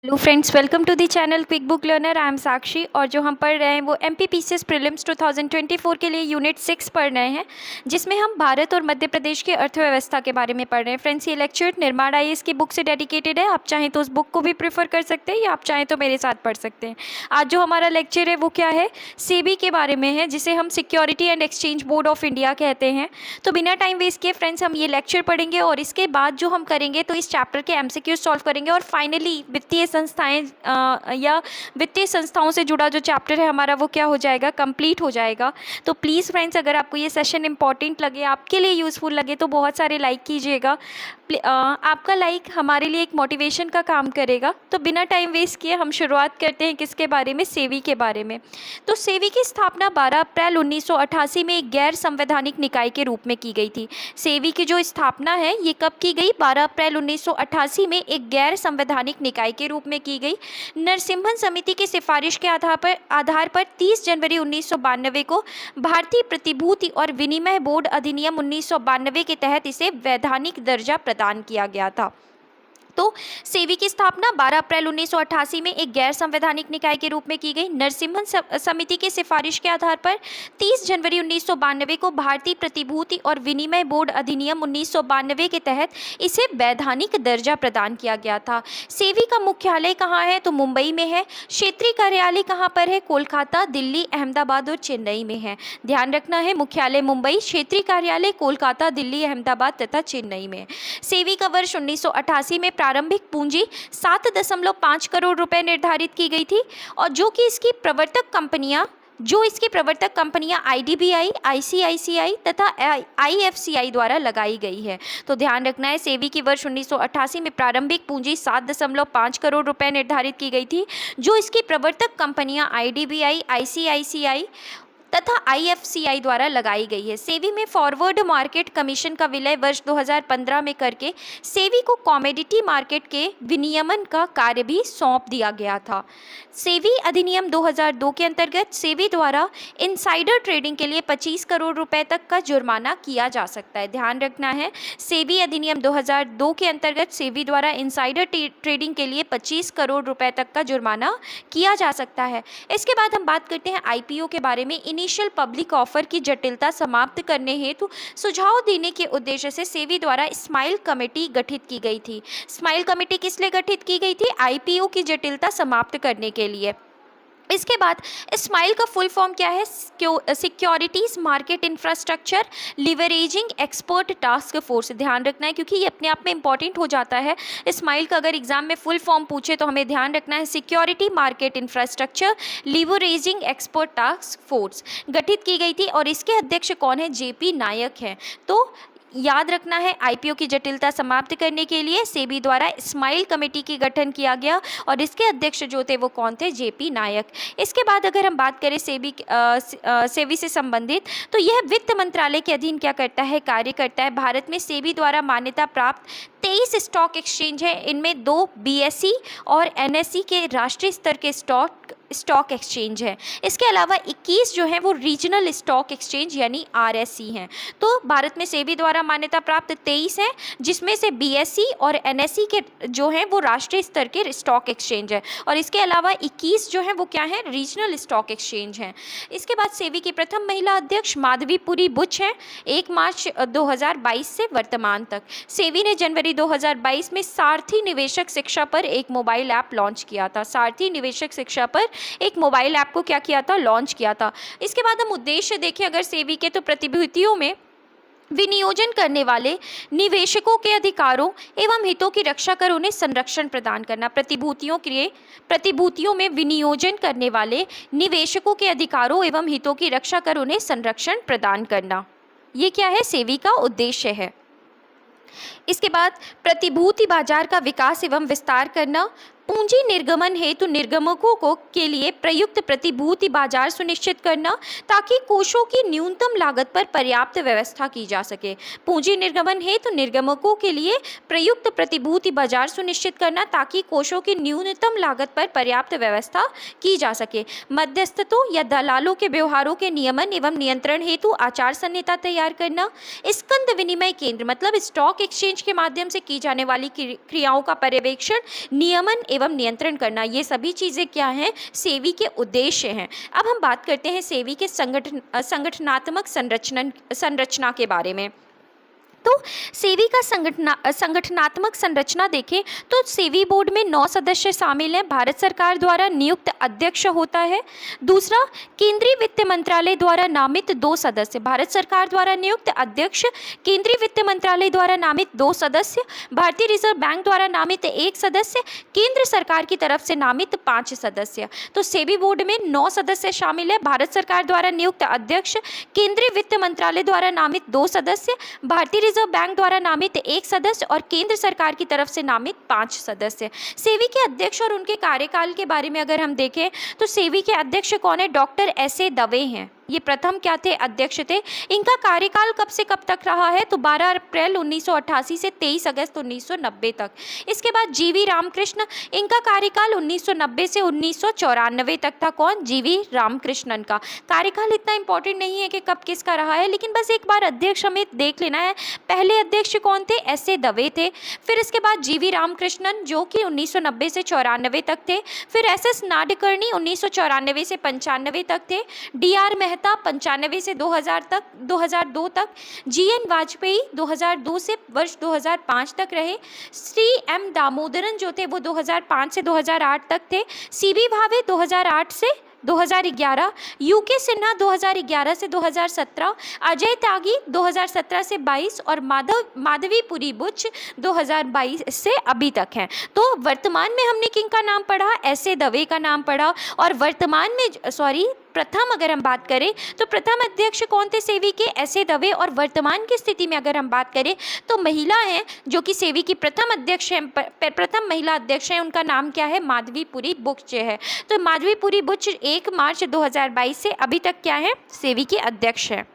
Hello friends, welcome to the channel quick book learner. I am Sakshi और जो हम पढ़ रहे हैं वो एमपीपीसीएस प्रीलिम्स 2024 के लिए यूनिट 6 पढ़ रहे हैं, जिसमें हम भारत और मध्य प्रदेश की अर्थव्यवस्था के बारे में पढ़ रहे हैं। फ्रेंड्स, ये लेक्चर निर्माण आईएएस की बुक से डेडिकेटेड है। आप चाहें तो उस बुक को भी प्रेफर कर सकते हैं या आप चाहें तो मेरे साथ पढ़ सकते हैं। आज जो हमारा लेक्चर है वो क्या है, सेबी के बारे में है, जिसे हम security and exchange board of India कहते हैं। तो बिना टाइम वेस्ट किए फ्रेंड्स हम ये लेक्चर पढ़ेंगे और इसके बाद जो हम करेंगे तो इस चैप्टर के एमसीक्यू सॉल्व करेंगे और फाइनली वित्तीय संस्थाएं या वित्तीय संस्थाओं से जुड़ा जो चैप्टर है हमारा वो क्या हो जाएगा, कंप्लीट हो जाएगा। तो प्लीज़ फ्रेंड्स, अगर आपको ये सेशन इंपॉर्टेंट लगे, आपके लिए यूज़फुल लगे तो बहुत सारे लाइक कीजिएगा। आपका लाइक हमारे लिए एक मोटिवेशन का काम करेगा। तो बिना टाइम वेस्ट किए हम शुरुआत करते हैं किसके बारे में, सेबी के बारे में। तो सेबी की स्थापना 12 अप्रैल 1988 में एक गैर संवैधानिक निकाय के रूप में की गई थी। सेबी की जो स्थापना है ये कब की गई, 12 अप्रैल 1988 में एक गैर संवैधानिक निकाय के रूप में की गई। नरसिम्हन समिति की सिफारिश के आधार पर 30 जनवरी 1992 को भारतीय प्रतिभूति और विनिमय बोर्ड अधिनियम 1992 के तहत इसे वैधानिक दर्जा प्रदान किया गया था। तो सेबी की स्थापना 12 अप्रैल 1988 में एक गैर संवैधानिक निकाय के रूप में की गई। नरसिम्हन समिति की सिफारिश के आधार पर 30 जनवरी 1992 को भारतीय प्रतिभूति और विनिमय बोर्ड अधिनियम 1992 के तहत इसे वैधानिक दर्जा प्रदान किया गया था। सेबी का मुख्यालय कहाँ है, तो मुंबई में है। क्षेत्रीय कार्यालय कहाँ पर है, कोलकाता, दिल्ली, अहमदाबाद और चेन्नई में है। ध्यान रखना है, मुख्यालय मुंबई, क्षेत्रीय कार्यालय कोलकाता, दिल्ली, अहमदाबाद तथा चेन्नई में। सेबी का वर्ष 1988 में प्रारंभिक पूंजी 7.5 करोड़ रुपए निर्धारित की गई थी और जो इसकी प्रवर्तक कंपनियां आईडीबीआई, आईसीआईसीआई तथा आईएफसीआई द्वारा लगाई गई है। तो ध्यान रखना है, सेबी की वर्ष 1988 में प्रारंभिक पूंजी 7.5 करोड़ रुपए निर्धारित की गई थी जो इसकी प्रवर्तक कंपनियां आईडीबीआई, आईसीआईसीआई तथा आईएफसीआई द्वारा लगाई गई है। सेबी में फॉरवर्ड मार्केट कमीशन का विलय वर्ष 2015 में करके सेबी को कमोडिटी मार्केट के विनियमन का कार्य भी सौंप दिया गया था। सेबी अधिनियम 2002 के अंतर्गत सेबी द्वारा इनसाइडर ट्रेडिंग के लिए 25 करोड़ रुपए तक का जुर्माना किया जा सकता है। ध्यान रखना है, सेबी अधिनियम 2002 के अंतर्गत सेबी द्वारा इनसाइडर ट्रेडिंग के लिए 25 करोड़ रुपए तक का जुर्माना किया जा सकता है। इसके बाद हम बात करते हैं आईपीओ के बारे में। इनिशियल पब्लिक ऑफर की जटिलता समाप्त करने हेतु सुझाव देने के उद्देश्य से सेबी द्वारा स्माइल कमेटी गठित की गई थी। स्माइल कमेटी किस लिए गठित की गई थी, आईपीओ की जटिलता समाप्त करने के लिए। इसके बाद स्माइल का फुल फॉर्म क्या है, securities market infrastructure leveraging expert task force. ध्यान रखना है क्योंकि ये अपने आप में इंपॉर्टेंट हो जाता है। स्माइल का अगर एग्जाम में फुल फॉर्म पूछे तो हमें ध्यान रखना है, security market infrastructure leveraging expert task force गठित की गई थी और इसके अध्यक्ष कौन है, जेपी नायक हैं। तो याद रखना है, आईपीओ की जटिलता समाप्त करने के लिए सेबी द्वारा स्माइल कमेटी की गठन किया गया और इसके अध्यक्ष जो थे वो कौन थे, जेपी नायक। इसके बाद अगर हम बात करें सेबी से संबंधित, तो यह वित्त मंत्रालय के अधीन क्या करता है, कार्य करता है। भारत में सेबी द्वारा मान्यता प्राप्त 23 स्टॉक एक्सचेंज है। इनमें 2 बीएसई और एनएसई के राष्ट्रीय स्तर के स्टॉक एक्सचेंज है। इसके अलावा 21 जो है वो रीजनल स्टॉक एक्सचेंज यानी आरएसई हैं। तो भारत में सेबी द्वारा मान्यता प्राप्त 23 हैं, जिसमें से बीएसई और एनएसई के जो हैं वो राष्ट्रीय स्तर के स्टॉक एक्सचेंज है और इसके अलावा 21 जो है वो क्या है, रीजनल स्टॉक एक्सचेंज हैं। इसके बाद सेबी की प्रथम महिला अध्यक्ष माधवीपुरी बुच हैं, 1 मार्च 2022 से वर्तमान तक। सेबी ने जनवरी 2022 में सारथी निवेशक शिक्षा पर एक मोबाइल ऐप लॉन्च किया था। सारथी निवेशक शिक्षा पर एक मोबाइल ऐप को क्या किया था, लॉन्च किया था। इसके बाद हम उद्देश्य देखें अगर सेबी के, तो प्रतिभूतियों में विनियोजन करने वाले निवेशकों के अधिकारों एवं हितों की रक्षा कर उन्हें संरक्षण प्रदान करना। प्रतिभूतियों में विनियोजन करने वाले निवेशकों के अधिकारों एवं हितों की रक्षा कर उन्हें संरक्षण प्रदान करना, ये क्या है, सेबी का उद्देश्य है। इसके बाद प्रतिभूति बाजार का विकास एवं विस्तार करना, पूंजी निर्गमन हेतु निर्गमकों को के लिए प्रयुक्त प्रतिभूति बाजार सुनिश्चित करना ताकि कोषों की न्यूनतम लागत पर पर्याप्त व्यवस्था की जा सके। पूंजी निर्गमन हेतु निर्गमकों के लिए प्रयुक्त प्रतिभूति बाजार सुनिश्चित करना ताकि कोषों की न्यूनतम लागत पर पर्याप्त व्यवस्था की जा सके। मध्यस्थों या दलालों के व्यवहारों के नियमन एवं नियंत्रण हेतु आचार संहिता तैयार करना। स्कंद विनिमय केंद्र मतलब स्टॉक एक्सचेंज के माध्यम से की जाने वाली क्रियाओं का पर्यवेक्षण, नियमन एवं नियंत्रण करना, ये सभी चीज़ें क्या हैं, सेबी के उद्देश्य हैं। अब हम बात करते हैं सेबी के संगठनात्मक संरचना के बारे में। तो सेबी का संगठनात्मक संरचना देखें तो सेबी बोर्ड में 9 सदस्य शामिल हैं। भारत सरकार द्वारा नियुक्त अध्यक्ष होता है। दूसरा, केंद्रीय वित्त मंत्रालय द्वारा नामित 2 सदस्य, भारत सरकार द्वारा नियुक्त अध्यक्ष, केंद्रीय वित्त मंत्रालय द्वारा नामित 2 सदस्य, भारतीय रिजर्व बैंक द्वारा नामित 1 सदस्य, केंद्र सरकार की तरफ से नामित 5 सदस्य। तो सेबी बोर्ड में 9 सदस्य शामिल है। भारत सरकार द्वारा नियुक्त अध्यक्ष, केंद्रीय वित्त मंत्रालय द्वारा नामित 2 सदस्य, भारतीय रिजर्व बैंक द्वारा नामित 1 सदस्य और केंद्र सरकार की तरफ से नामित 5 सदस्य। सेबी के अध्यक्ष और उनके कार्यकाल के बारे में अगर हम देखें तो सेबी के अध्यक्ष कौन है, डॉक्टर एस.ए. दवे हैं। ये प्रथम क्या थे, अध्यक्ष थे। इनका कार्यकाल कब से कब तक रहा है, तो 12 अप्रैल 1988 से 23 अगस्त 1990 तक। इसके बाद जीवी रामकृष्ण, इनका कार्यकाल 1990 से 1994 तक था। कौन, जीवी रामकृष्णन का कार्यकाल इतना इंपॉर्टेंट नहीं है कि कब किसका रहा है, लेकिन बस एक बार अध्यक्ष हमें देख लेना है। पहले अध्यक्ष कौन थे, एस.ए. दवे थे। फिर इसके बाद जीवी रामकृष्णन जो कि 1990 से 94 तक थे। फिर एस.एस. नाडकर्णी 1994 से 95 तक थे। डी.आर. 95 से 2002 तक, जी.एन. वाजपेयी 2002 से वर्ष 2005 तक रहे। श्री एम. दामोदरन जो थे वो 2005 से 2008 तक थे। सी.बी. भावे 2008 से 2011, यूके सिन्हा 2011 से 2017, अजय त्यागी 2017 से 22 और माधवीपुरी बुच 2022 से अभी तक हैं। तो वर्तमान में हमने किनका नाम पढ़ा, एस.ए. दवे का नाम पढ़ा। और वर्तमान में प्रथम अगर हम बात करें तो प्रथम अध्यक्ष कौन थे सेबी के, एस.ए. दवे। और वर्तमान की स्थिति में अगर हम बात करें तो महिला हैं जो कि सेबी की प्रथम अध्यक्ष हैं, प्रथम महिला अध्यक्ष हैं, उनका नाम क्या है, माधवीपुरी बुच है। तो माधवीपुरी बुच 1 मार्च 2022 से अभी तक क्या है, सेबी के अध्यक्ष हैं।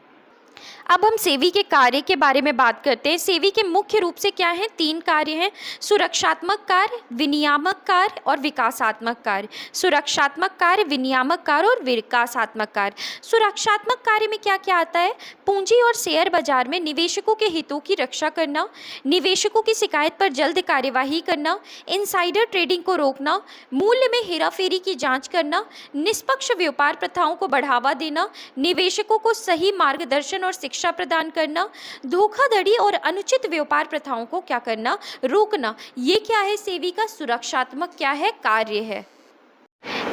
अब हम सेबी के कार्य के बारे में बात करते हैं। सेबी के मुख्य रूप से क्या हैं, 3 कार्य हैं, सुरक्षात्मक कार्य, विनियामक कार्य और विकासात्मक कार्य। सुरक्षात्मक कार्य, विनियामक कार्य और विकासात्मक कार्य। सुरक्षात्मक कार्य में क्या क्या आता है, पूंजी और शेयर बाजार में निवेशकों के हितों की रक्षा करना, निवेशकों की शिकायत पर जल्द कार्यवाही करना, इनसाइडर ट्रेडिंग को रोकना, मूल्य में हेराफेरी की जांच करना, निष्पक्ष व्यापार प्रथाओं को बढ़ावा देना, निवेशकों को सही मार्गदर्शन और शिक्षा प्रदान करना, धोखाधड़ी और अनुचित व्यापार प्रथाओं को क्या करना, रोकना। ये क्या है, सेबी का सुरक्षात्मक क्या है, कार्य है।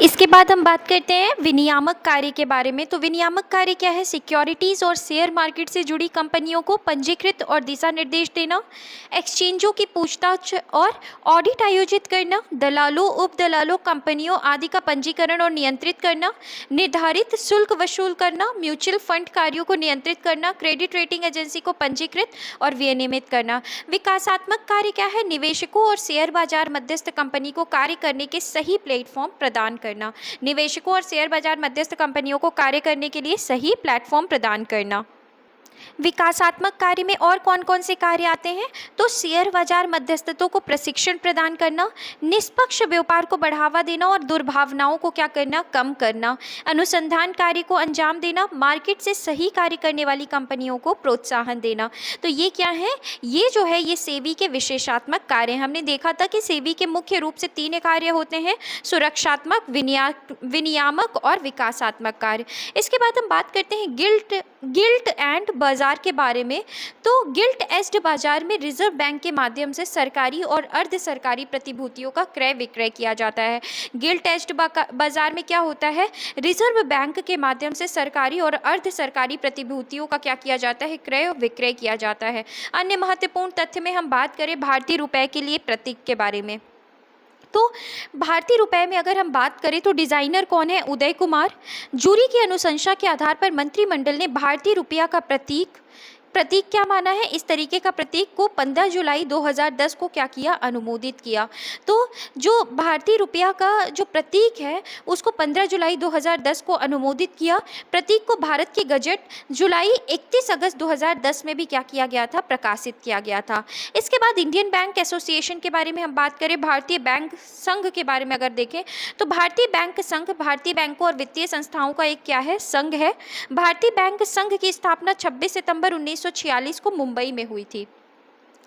इसके बाद हम बात करते हैं विनियामक कार्य के बारे में। तो विनियामक कार्य क्या है, सिक्योरिटीज़ और शेयर मार्केट से जुड़ी कंपनियों को पंजीकृत और दिशा निर्देश देना, एक्सचेंजों की पूछताछ और ऑडिट आयोजित करना, दलालों, उप दलालों, कंपनियों आदि का पंजीकरण और नियंत्रित करना, निर्धारित शुल्क वसूल करना, म्यूचुअल फंड कार्यों को नियंत्रित करना, क्रेडिट रेटिंग एजेंसी को पंजीकृत और विनियमित करना। विकासात्मक कार्य क्या है, निवेशकों और शेयर बाजार मध्यस्थ कंपनी को कार्य करने के सही प्लेटफॉर्म प्रदान करना। निवेशकों और शेयर बाजार मध्यस्थ कंपनियों को कार्य करने के लिए सही प्लेटफॉर्म प्रदान करना। विकासात्मक कार्य में और कौन कौन से कार्य आते हैं, तो शेयर बाजार मध्यस्थों को प्रशिक्षण प्रदान करना, निष्पक्ष व्यापार को बढ़ावा देना और दुर्भावनाओं को क्या करना, कम करना, अनुसंधान कार्य को अंजाम देना, मार्केट से सही कार्य करने वाली कंपनियों को प्रोत्साहन देना। तो ये क्या है, ये जो है ये सेबी के विशेषात्मक कार्य। हमने देखा था कि सेबी के मुख्य रूप से 3 कार्य होते हैं, सुरक्षात्मक, विनियामक और विकासात्मक कार्य। इसके बाद हम बात करते हैं गिल्ट एंड बाजार के बारे में। तो गिल्ट एस्ड बाजार में रिजर्व बैंक के माध्यम से सरकारी और अर्ध सरकारी प्रतिभूतियों का क्रय विक्रय किया जाता है। गिल्ट एस्ड बाजार में क्या होता है, रिजर्व बैंक के माध्यम से सरकारी और अर्ध सरकारी प्रतिभूतियों का क्या किया जाता है, क्रय और विक्रय किया जाता है। अन्य महत्वपूर्ण तथ्य में हम बात करें भारतीय रुपए के लिए प्रतीक के बारे में। तो भारतीय रुपए में अगर हम बात करें तो डिज़ाइनर कौन है, उदय कुमार। जूरी की अनुशंसा के आधार पर मंत्रिमंडल ने भारतीय रुपया का प्रतीक क्या माना है, इस तरीके का प्रतीक को 15 जुलाई 2010 को क्या किया, अनुमोदित किया। तो जो भारतीय रुपया का जो प्रतीक है उसको 15 जुलाई 2010 को अनुमोदित किया। प्रतीक को भारत के गजट जुलाई 31 अगस्त 2010 में भी क्या किया गया था, प्रकाशित किया गया था। इसके बाद इंडियन बैंक एसोसिएशन के बारे में हम बात करें, भारतीय बैंक संघ के बारे में अगर देखें तो भारतीय बैंक संघ भारतीय बैंकों और वित्तीय संस्थाओं का एक क्या है, संघ है। भारतीय बैंक संघ की स्थापना 26 सितंबर 1946 को मुंबई में हुई थी।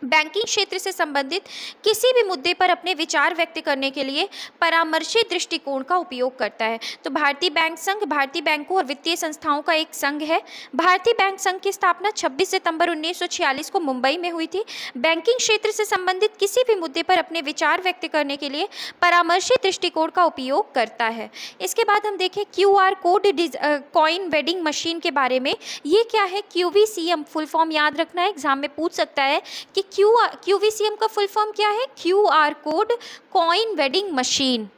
बैंकिंग क्षेत्र से संबंधित किसी भी मुद्दे पर अपने विचार व्यक्त करने के लिए परामर्शी दृष्टिकोण का उपयोग करता है। तो भारतीय बैंक संघ भारतीय बैंकों और वित्तीय संस्थाओं का एक संघ है। भारतीय बैंक संघ की स्थापना 26 सितंबर 1946 को मुंबई में हुई थी। बैंकिंग क्षेत्र से संबंधित किसी भी मुद्दे पर अपने विचार व्यक्त करने के लिए परामर्शी दृष्टिकोण का उपयोग करता है। इसके बाद हम देखें QR code coin vending machine के बारे में। ये क्या है? QVCM फुल फॉर्म याद रखना है, एग्जाम में पूछ सकता है कि QVCM का फुल फॉर्म क्या है? QR code coin vending machine.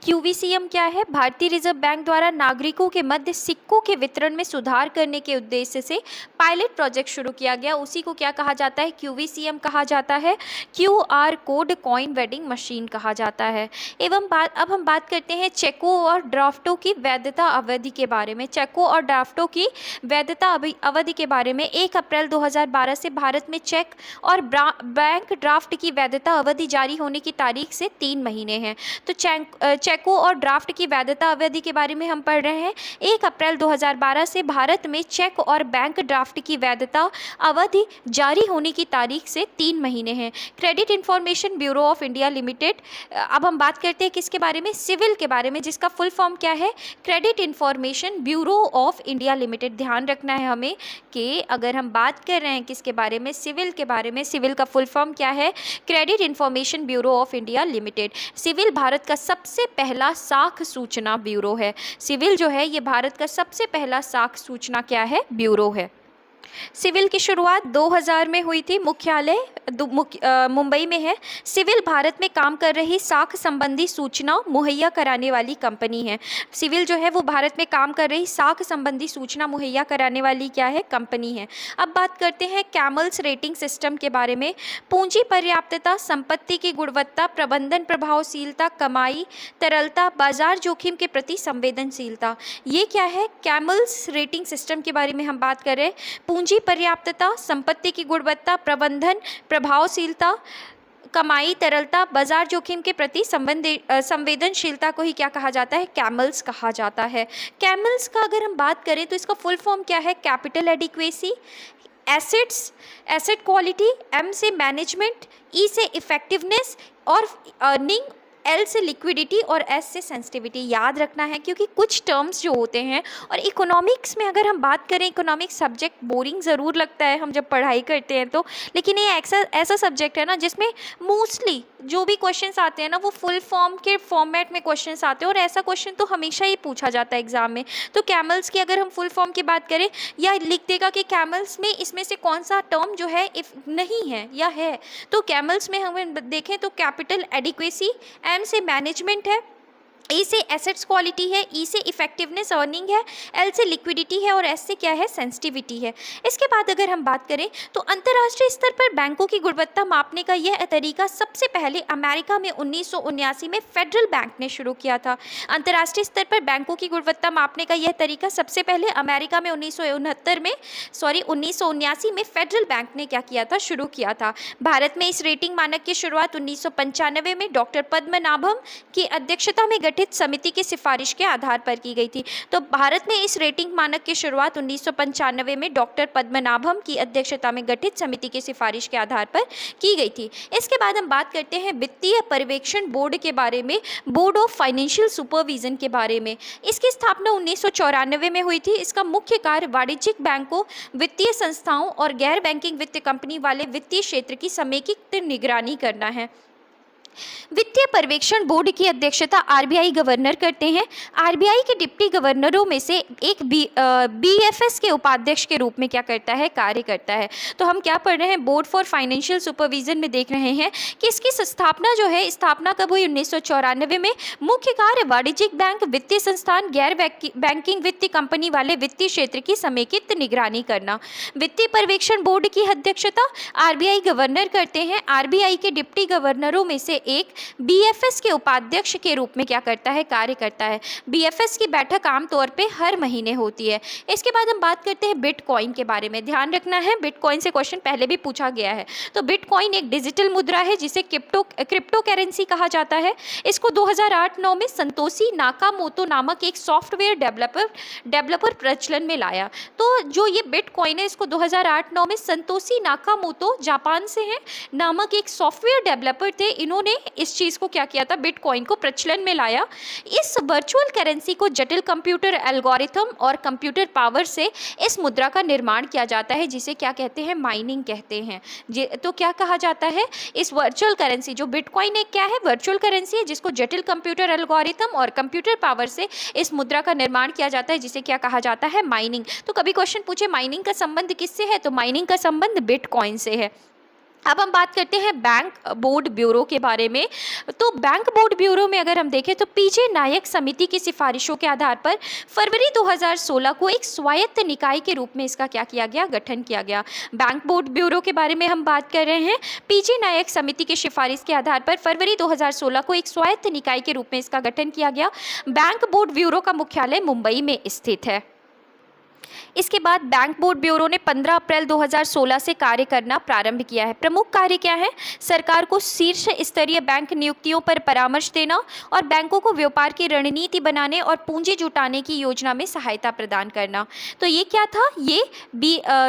QVCM क्या है? भारतीय रिजर्व बैंक द्वारा नागरिकों के मध्य सिक्कों के वितरण में सुधार करने के उद्देश्य से पायलट प्रोजेक्ट शुरू किया गया, उसी को क्या कहा जाता है? QVCM कहा जाता है। QR code coin vending machine कहा जाता है। अब हम बात करते हैं चेकों और ड्राफ्टों की वैधता अवधि के बारे में। चेकों और ड्राफ्टों की वैधता अवधि के बारे में 1 अप्रैल 2012 से भारत में चेक और बैंक ड्राफ्ट की वैधता अवधि जारी होने की तारीख से 3 महीने हैं। तो चेकों और ड्राफ्ट की वैधता अवधि के बारे में हम पढ़ रहे हैं। 1 अप्रैल 2012 से भारत में चेक और बैंक ड्राफ्ट की वैधता अवधि जारी होने की तारीख से 3 महीने हैं। Credit information bureau of India limited. अब हम बात करते हैं किसके बारे में? सिविल के बारे में, जिसका फुल फॉर्म क्या है? Credit information bureau of India limited. ध्यान रखना है हमें कि अगर हम बात कर रहे हैं किसके बारे में? सिविल के बारे में। सिविल का फुल फॉर्म क्या है? Credit information bureau of India limited. CIBIL Bharat का सबसे पहला साख सूचना ब्यूरो है। सिविल जो है ये भारत का सबसे पहला साख सूचना क्या है? ब्यूरो है। सिविल की शुरुआत 2000 में हुई थी। मुख्यालय मुंबई में है। सिविल भारत में काम कर रही साख संबंधी सूचना मुहैया कराने वाली कंपनी है। सिविल जो है वो भारत में काम कर रही साख संबंधी सूचना मुहैया कराने वाली क्या है? कंपनी है। अब बात करते हैं कैमल्स रेटिंग सिस्टम के बारे में। पूंजी पर्याप्तता, संपत्ति की गुणवत्ता, प्रबंधन प्रभावशीलता, कमाई, तरलता, बाजार जोखिम के प्रति संवेदनशीलता, ये क्या है? कैमल्स रेटिंग सिस्टम के बारे में हम बात कर रहे हैं। पूंजी पर्याप्तता, संपत्ति की गुणवत्ता, प्रबंधन प्रभावशीलता, कमाई, तरलता, बाजार जोखिम के प्रति संवेदनशीलता को ही क्या कहा जाता है? कैमल्स कहा जाता है। कैमल्स का अगर हम बात करें तो इसका फुल फॉर्म क्या है? Capital adequacy, asset quality, M से मैनेजमेंट, E से इफेक्टिवनेस और अर्निंग, L से लिक्विडिटी और S से सेंसिटिविटी। याद रखना है क्योंकि कुछ टर्म्स जो होते हैं, और इकोनॉमिक्स में अगर हम बात करें, इकोनॉमिक्स सब्जेक्ट बोरिंग ज़रूर लगता है हम जब पढ़ाई करते हैं तो, लेकिन ये ऐसा सब्जेक्ट है ना जिसमें मोस्टली जो भी क्वेश्चंस आते हैं ना वो फुल फॉर्म के फॉर्मेट में क्वेश्चंस आते हैं, और ऐसा क्वेश्चन तो हमेशा ही पूछा जाता है एग्जाम में। तो कैमल्स की अगर हम फुल फॉर्म की बात करें, या लिख देगा कि कैमल्स में इसमें से कौन सा टर्म जो है इफ नहीं है या है, तो कैमल्स में हम देखें तो कैपिटल एडिक्वेसी, M से मैनेजमेंट है, E से एसेट्स क्वालिटी है, E से इफेक्टिवनेस अर्निंग है, L से लिक्विडिटी है और S से क्या है? सेंसिटिविटी है। इसके बाद अगर हम बात करें तो अंतर्राष्ट्रीय स्तर पर बैंकों की गुणवत्ता मापने का यह तरीका सबसे पहले अमेरिका में 1979 में फेडरल बैंक ने शुरू किया था। अंतर्राष्ट्रीय स्तर पर बैंकों की गुणवत्ता मापने का यह तरीका सबसे पहले अमेरिका में 1979 में फेडरल बैंक ने क्या किया था? शुरू किया था। भारत में इस रेटिंग मानक की शुरुआत 1995 में डॉक्टर पद्मनाभम की अध्यक्षता में गठित समिति की सिफारिश के आधार पर की गई थी। तो भारत में इस रेटिंग मानक की शुरुआत 1995 में डॉक्टर पद्मनाभम की अध्यक्षता में गठित समिति की सिफारिश के आधार पर की गई थी। इसके बाद हम बात करते हैं वित्तीय पर्यवेक्षण बोर्ड के बारे में, बोर्ड ऑफ फाइनेंशियल सुपरविजन के बारे में। इसकी स्थापना 1994 में हुई थी। इसका मुख्य कार्य वाणिज्यिक बैंकों, वित्तीय संस्थाओं और गैर बैंकिंग वित्तीय कंपनी वाले वित्तीय क्षेत्र की समेकित निगरानी करना है। वित्तीय पर्यवेक्षण बोर्ड की अध्यक्षता RBI गवर्नर करते हैं। RBI के डिप्टी गवर्नरों में से एक BFS के उपाध्यक्ष के रूप में क्या करता है? कार्य करता है। तो हम क्या पढ़ रहे हैं? बोर्ड फॉर फाइनेंशियल सुपरविजन में देख रहे हैं कि इसकी स्थापना जो है, स्थापना कब हुई? 1994 में। मुख्य कार्य वाणिज्यिक बैंक, वित्तीय संस्थान, गैर बैंकिंग वित्तीय कंपनी वाले वित्तीय क्षेत्र की समेकित निगरानी करना। वित्तीय पर्यवेक्षण बोर्ड की अध्यक्षता RBI गवर्नर करते हैं। RBI के डिप्टी गवर्नरों में से एक बीएफएस के उपाध्यक्ष के रूप में क्या करता है, कार्य करता है। बीएफएस की बैठक आमतौर पे हर महीने होती है। इसके बाद हम बात करते हैं बिटकॉइन के बारे में। ध्यान रखना है, बिटकॉइन से क्वेश्चन पहले भी पूछा गया है। तो बिटकॉइन एक डिजिटल मुद्रा है जिसे क्रिप्टो करेंसी कहा जाता है। इसको 2008-9 में संतोशी नाकामोतो नामक एक सॉफ्टवेयर डेवलपर प्रचलन में लाया। तो जो ये बिटकॉइन है इसको 2008-9 में संतोशी नाकामोतो जापान से है नामक एक सॉफ्टवेयर डेवलपर थे, इन्होंने इस चीज़ को क्या किया था, बिटकॉइन को प्रचलन में लाया। इस वर्चुअल करेंसी को जटिल कंप्यूटर एल्गोरिथम और कंप्यूटर पावर से इस मुद्रा का निर्माण किया जाता है, जिसे क्या कहते हैं, माइनिंग कहते हैं। तो क्या कहा जाता है, इस वर्चुअल करेंसी जो बिटकॉइन एक क्या है, वर्चुअल करेंसी है जिसको जटिल कंप्यूटर एल्गोरिथम और कंप्यूटर पावर से इस मुद्रा का निर्माण किया जाता है, जिसे क्या कहा जाता है, माइनिंग। तो कभी क्वेश्चन पूछे माइनिंग का संबंध किससे है, तो माइनिंग का संबंध बिटकॉइन से है। अब हम बात करते हैं बैंक बोर्ड ब्यूरो के बारे में। तो बैंक बोर्ड ब्यूरो में अगर हम देखें तो पीजे नायक समिति की सिफारिशों के आधार पर फरवरी 2016 को एक स्वायत्त निकाय के रूप में इसका क्या किया गया, गठन किया गया। बैंक बोर्ड ब्यूरो के बारे में हम बात कर रहे हैं। पीजे नायक समिति की सिफारिश के आधार पर फरवरी 2016 को एक स्वायत्त निकाय के रूप में इसका गठन किया गया। बैंक बोर्ड ब्यूरो का मुख्यालय मुंबई में स्थित है। इसके बाद बैंक बोर्ड ब्यूरो ने 15 अप्रैल 2016 से कार्य करना प्रारंभ किया है। प्रमुख कार्य क्या है, सरकार को शीर्ष स्तरीय बैंक नियुक्तियों पर परामर्श देना और बैंकों को व्यापार की रणनीति बनाने और पूंजी जुटाने की योजना में सहायता प्रदान करना। तो ये क्या था, ये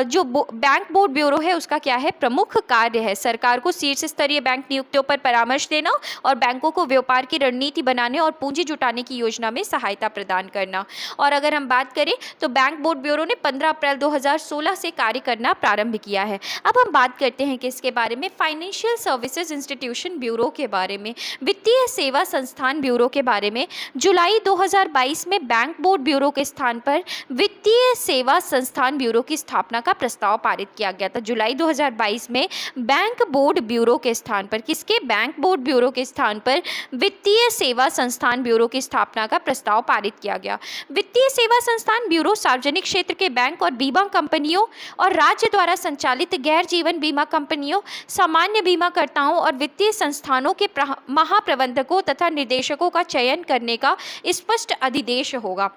जो बैंक बोर्ड ब्यूरो है उसका क्या है, प्रमुख कार्य है सरकार को शीर्ष स्तरीय बैंक नियुक्तियों पर परामर्श देना और बैंकों को व्यापार की रणनीति बनाने और पूंजी जुटाने की योजना में सहायता प्रदान करना। और अगर हम बात करें तो बैंक बोर्ड ब्यूरो ने 15 अप्रैल 2016 से कार्य करना प्रारंभ किया है। अब हम बात करते हैं किसके बारे में, फाइनेंशियल सर्विसेज इंस्टीट्यूशन ब्यूरो के बारे में, वित्तीय सेवा संस्थान ब्यूरो के बारे में। जुलाई 2022 में बैंक बोर्ड ब्यूरो के स्थान पर वित्तीय सेवा संस्थान ब्यूरो की स्थापना का प्रस्ताव पारित किया गया था। जुलाई 2022 में बैंक बोर्ड ब्यूरो के स्थान पर, किसके, बैंक बोर्ड ब्यूरो के स्थान पर वित्तीय सेवा संस्थान ब्यूरो की स्थापना का प्रस्ताव पारित किया गया। वित्तीय सेवा संस्थान ब्यूरो सार्वजनिक क्षेत्र के बैंक और बीमा कंपनियों और राज्य द्वारा संचालित गैर जीवन बीमा कंपनियों, सामान्य बीमाकर्ताओं और वित्तीय संस्थानों के महाप्रबंधकों तथा निर्देशकों का चयन करने का स्पष्ट अधिदेश होगा।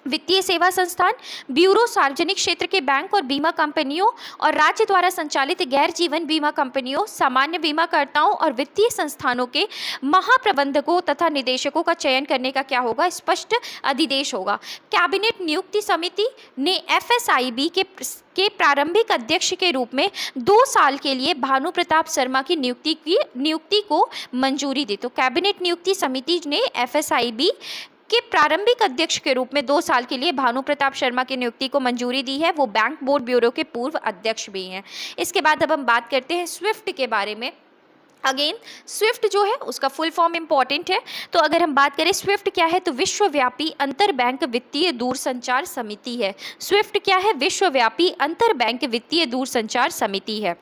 वित्तीय सेवा संस्थान ब्यूरो सार्वजनिक क्षेत्र के बैंक और बीमा कंपनियों और राज्य द्वारा संचालित गैर जीवन बीमा कंपनियों, सामान्य बीमाकर्ताओं और वित्तीय संस्थानों के महाप्रबंधकों तथा निदेशकों का चयन करने का क्या होगा, स्पष्ट अधिदेश होगा। कैबिनेट नियुक्ति समिति ने एफएसआईबी के प्रारंभिक अध्यक्ष के रूप में 2 साल के लिए भानु प्रताप शर्मा की नियुक्ति को मंजूरी दी। तो कैबिनेट नियुक्ति समिति ने एफएसआईबी के प्रारंभिक अध्यक्ष के रूप में 2 साल के लिए भानु प्रताप शर्मा की नियुक्ति को मंजूरी दी है। वो बैंक बोर्ड ब्यूरो के पूर्व अध्यक्ष भी हैं। इसके बाद अब हम बात करते हैं स्विफ्ट के बारे में। अगेन स्विफ्ट जो है उसका फुल फॉर्म इंपॉर्टेंट है। तो अगर हम बात करें स्विफ्ट क्या है, तो विश्वव्यापी अंतर बैंक वित्तीय दूरसंचार समिति है। स्विफ्ट क्या है, विश्वव्यापी अंतर बैंक वित्तीय दूरसंचार समिति है।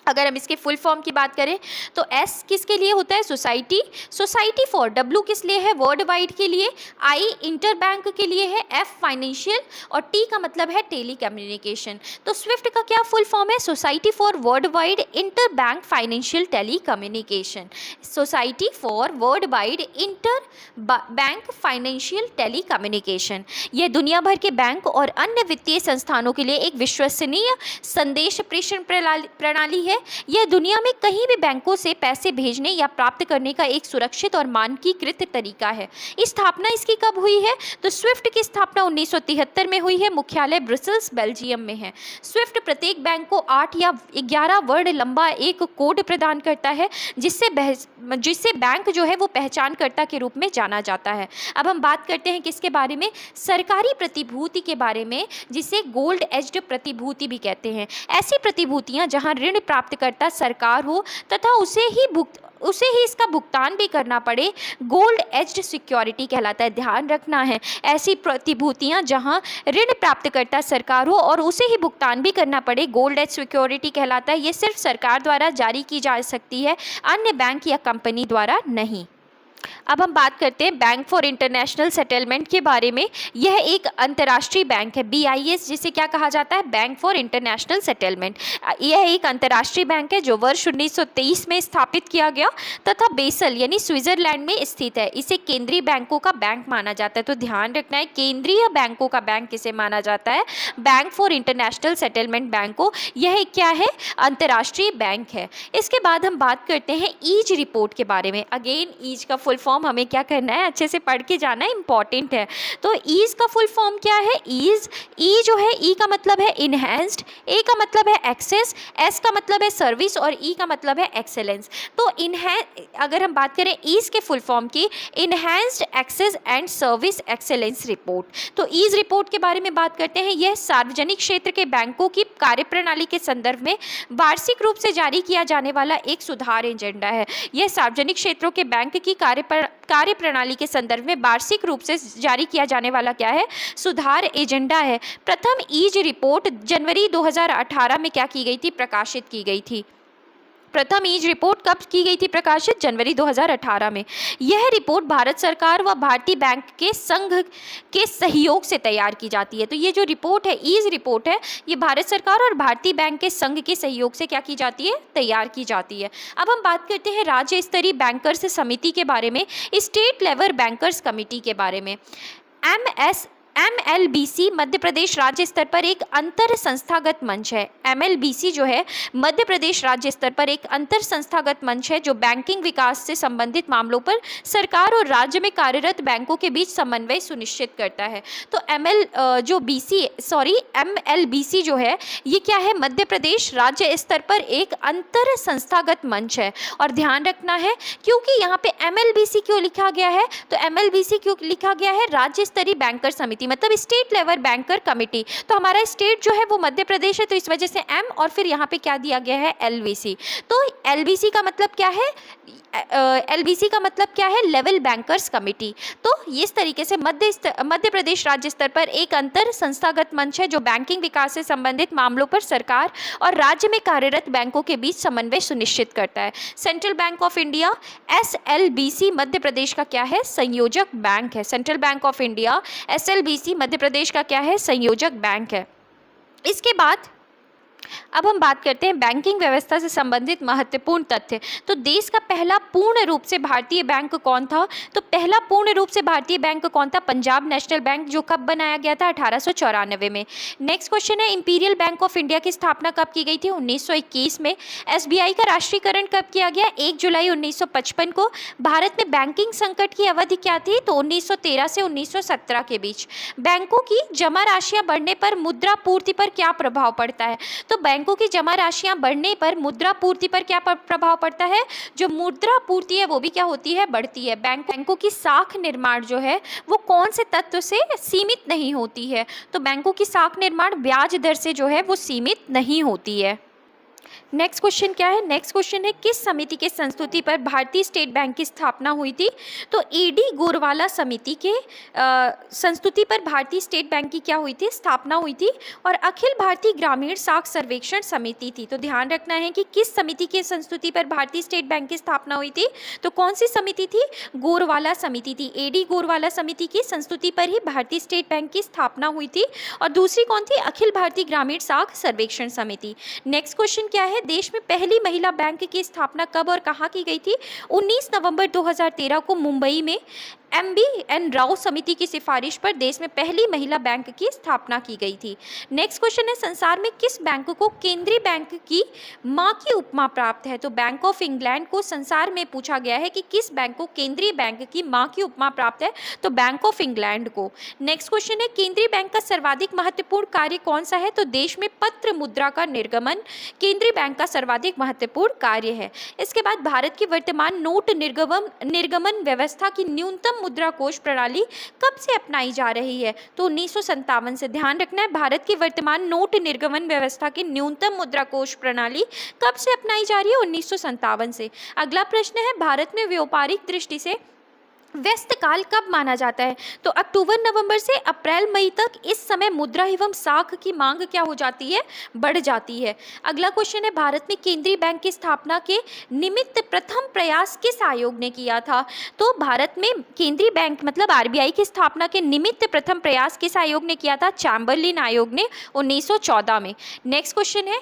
अगर हम इसके फुल फॉर्म की बात करें तो एस किसके लिए होता है, सोसाइटी फॉर, डब्ल्यू किस लिए है, वर्ल्ड वाइड के लिए, आई इंटर बैंक के लिए है, एफ फाइनेंशियल और टी का मतलब है टेली कम्युनिकेशन। तो स्विफ्ट का क्या फुल फॉर्म है, society for world wide inter bank financial tele communication. Society for world wide inter bank financial tele communication. यह दुनिया भर के बैंक और अन्य वित्तीय संस्थानों के लिए एक विश्वसनीय संदेश प्रेषण प्रणाली है। यह दुनिया में कहीं भी बैंकों से पैसे भेजने या प्राप्त करने का एक सुरक्षित और मानकीकृत तरीका है। स्थापना इसकी कब हुई है, तो स्विफ्ट की स्थापना 1973 में हुई है। मुख्यालय ब्रसेल्स बेल्जियम में है। स्विफ्ट प्रत्येक बैंक को 8 या 11 वर्ड लंबा एक कोड प्रदान करता है, जिससे बैंक जो है वो पहचानकर्ता के रूप में जाना जाता है। अब हम बात करते हैं किसके बारे में, सरकारी प्रतिभूति के बारे में, जिसे गोल्ड एज्ड प्रतिभूति भी कहते हैं। ऐसी प्रतिभूतियां जहां ऋण प्राप्तकर्ता सरकार हो तथा उसे ही इसका भुगतान भी करना पड़े, गोल्ड एज्ड सिक्योरिटी कहलाता है। ध्यान रखना है, ऐसी प्रतिभूतियां जहां ऋण प्राप्तकर्ता सरकार हो और उसे ही भुगतान भी करना पड़े, गोल्ड एज्ड सिक्योरिटी कहलाता है। ये सिर्फ सरकार द्वारा जारी की जा सकती है, अन्य बैंक या कंपनी द्वारा नहीं। अब हम बात करते हैं बैंक फॉर इंटरनेशनल सेटलमेंट के बारे में। यह एक अंतर्राष्ट्रीय बैंक है, BIS जिसे क्या कहा जाता है, बैंक फॉर इंटरनेशनल सेटलमेंट। यह एक अंतर्राष्ट्रीय बैंक है जो वर्ष 1923 में स्थापित किया गया तथा बेसल यानी स्विट्जरलैंड में स्थित है। इसे केंद्रीय बैंकों का बैंक माना जाता है। तो ध्यान रखना है, केंद्रीय बैंकों का बैंक किसे माना जाता है, bank for international settlement bank को। यह क्या है, अंतर्राष्ट्रीय बैंक है। इसके बाद हम बात करते हैं ईज रिपोर्ट के बारे में। अगेन ईज का फुल फॉर्म हमें क्या करना है, अच्छे से पढ़ के जाना है, इंपॉर्टेंट है। तो ईज का फुल फॉर्म क्या है, ईज, ई जो है, ई का मतलब है इनहेंस्ड, ए का मतलब है एक्सेस, एस का मतलब है सर्विस और ई का मतलब है एक्सेलेंस। तो अगर हम बात करें ईज के फुल फॉर्म की, enhanced access and service excellence report. तो ईज रिपोर्ट के बारे में बात करते हैं। यह सार्वजनिक क्षेत्र के बैंकों की कार्यप्रणाली के संदर्भ में वार्षिक रूप से जारी किया जाने वाला एक सुधार एजेंडा है। यह सार्वजनिक क्षेत्रों के बैंक की कार्यप्रणाली के संदर्भ में वार्षिक रूप से जारी किया जाने वाला क्या है, सुधार एजेंडा है। प्रथम ईज रिपोर्ट जनवरी 2018 में क्या की गई थी, प्रकाशित की गई थी। प्रथम ईज रिपोर्ट कब की गई थी प्रकाशित, जनवरी 2018 में। यह रिपोर्ट भारत सरकार व भारतीय बैंक के संघ के सहयोग से तैयार की जाती है। तो ये जो रिपोर्ट है, ईज रिपोर्ट है, ये भारत सरकार और भारतीय बैंक के संघ के सहयोग से क्या की जाती है, तैयार की जाती है। अब हम बात करते हैं राज्य स्तरीय बैंकर्स समिति के बारे में, स्टेट लेवल बैंकर्स कमेटी के बारे में। MLBC मध्य प्रदेश राज्य स्तर पर एक अंतर संस्थागत मंच है। MLBC जो है मध्य प्रदेश राज्य स्तर पर एक अंतर संस्थागत मंच है जो बैंकिंग विकास से संबंधित मामलों पर सरकार और राज्य में कार्यरत बैंकों के बीच समन्वय सुनिश्चित करता है। तो MLBC जो है ये क्या है, मध्य प्रदेश राज्य स्तर पर एक अंतर संस्थागत मंच है। और ध्यान रखना है, क्योंकि यहाँ पे MLBC क्यों लिखा गया है, तो MLBC क्यों लिखा गया है, राज्य स्तरीय बैंकर समिति मतलब स्टेट लेवल बैंकर कमेटी। तो हमारा स्टेट जो है वो मध्य प्रदेश है, तो इस वजह से M और फिर यहाँ पे क्या दिया गया है, LBC। तो LBC का मतलब क्या है, LBC का मतलब क्या है, लेवल बैंकर्स कमेटी। तो इस तरीके से मध्य प्रदेश राज्य स्तर पर एक अंतर संस्थागत मंच है जो बैंकिंग विकास से संबंधित मामलों पर सरकार और राज्य में कार्यरत बैंकों के बीच समन्वय सुनिश्चित करता है। Central bank of India SLBC Madhya Pradesh का क्या है, संयोजक बैंक है। Central bank of India SLBC Madhya Pradesh का क्या है, संयोजक बैंक है। इसके बाद अब हम बात करते हैं बैंकिंग व्यवस्था से संबंधित महत्वपूर्ण तथ्य। तो देश का पहला पूर्ण रूप से भारतीय बैंक कौन था, तो पहला पूर्ण रूप से भारतीय बैंक कौन था, पंजाब नेशनल बैंक, जो कब बनाया गया था, 1894 में। नेक्स्ट क्वेश्चन है, इंपीरियल बैंक ऑफ इंडिया की स्थापना कब की गई थी, 1921 में। SBI का राष्ट्रीयकरण कब किया गया, 1 जुलाई 1955 को। भारत में बैंकिंग संकट की अवधि क्या थी, तो 1913 से 1917 के बीच। बैंकों की जमा राशियां बढ़ने पर मुद्रा पूर्ति पर क्या प्रभाव पड़ता है, तो बैंकों की जमा राशियां बढ़ने पर मुद्रा पूर्ति पर क्या प्रभाव पड़ता है, जो मुद्रा पूर्ति है वो भी क्या होती है, बढ़ती है। बैंकों की साख निर्माण जो है वो कौन से तत्व से सीमित नहीं होती है, तो बैंकों की साख निर्माण ब्याज दर से जो है वो सीमित नहीं होती है। नेक्स्ट क्वेश्चन क्या है, नेक्स्ट क्वेश्चन है, किस समिति के संस्तुति पर भारतीय स्टेट बैंक की स्थापना हुई थी, तो AD गोरवाला समिति के संस्तुति पर भारतीय स्टेट बैंक की क्या हुई थी, स्थापना हुई थी। और अखिल भारतीय ग्रामीण साख सर्वेक्षण समिति थी। तो ध्यान रखना है कि किस समिति के संस्तुति पर भारतीय स्टेट बैंक की स्थापना हुई थी, तो कौन सी समिति थी, गोरवाला समिति थी। AD गोरवाला समिति की संस्तुति पर ही भारतीय स्टेट बैंक की स्थापना हुई थी। और दूसरी कौन थी, अखिल भारतीय ग्रामीण साख सर्वेक्षण समिति। नेक्स्ट क्वेश्चन क्या है, देश में पहली महिला बैंक की स्थापना कब और कहां की गई थी, 19 नवंबर 2013 को मुंबई में MBN राव समिति की सिफारिश पर देश में पहली महिला बैंक की स्थापना की गई थी। नेक्स्ट क्वेश्चन है, संसार में किस बैंक को केंद्रीय बैंक की मां की उपमा प्राप्त है, तो बैंक ऑफ इंग्लैंड को संसार में पूछा गया है कि किस बैंक को केंद्रीय बैंक की मां की उपमा प्राप्त है, तो बैंक ऑफ इंग्लैंड को। नेक्स्ट क्वेश्चन है, केंद्रीय बैंक का सर्वाधिक महत्वपूर्ण कार्य कौन सा है, तो देश में पत्र मुद्रा का निर्गमन केंद्रीय बैंक का सर्वाधिक महत्वपूर्ण कार्य है। इसके बाद भारत की वर्तमान नोट निर्गमन व्यवस्था की न्यूनतम मुद्रा कोष प्रणाली कब से अपनाई जा रही है, तो 1957 से। ध्यान रखना है, भारत की वर्तमान नोट निर्गमन व्यवस्था की न्यूनतम मुद्रा कोष प्रणाली कब से अपनाई जा रही है, 1957 से। अगला प्रश्न है, भारत में व्यापारिक दृष्टि से व्यस्त काल कब माना जाता है? तो अक्टूबर नवंबर से अप्रैल मई तक। इस समय मुद्रा एवं साख की मांग क्या हो जाती है? बढ़ जाती है। अगला क्वेश्चन है, भारत में केंद्रीय बैंक की स्थापना के निमित्त प्रथम प्रयास किस आयोग ने किया था? तो भारत में केंद्रीय बैंक मतलब आरबीआई की स्थापना के निमित्त प्रथम प्रयास किस आयोग ने किया था? चैम्बरलिन आयोग ने 1914 में। नेक्स्ट क्वेश्चन है,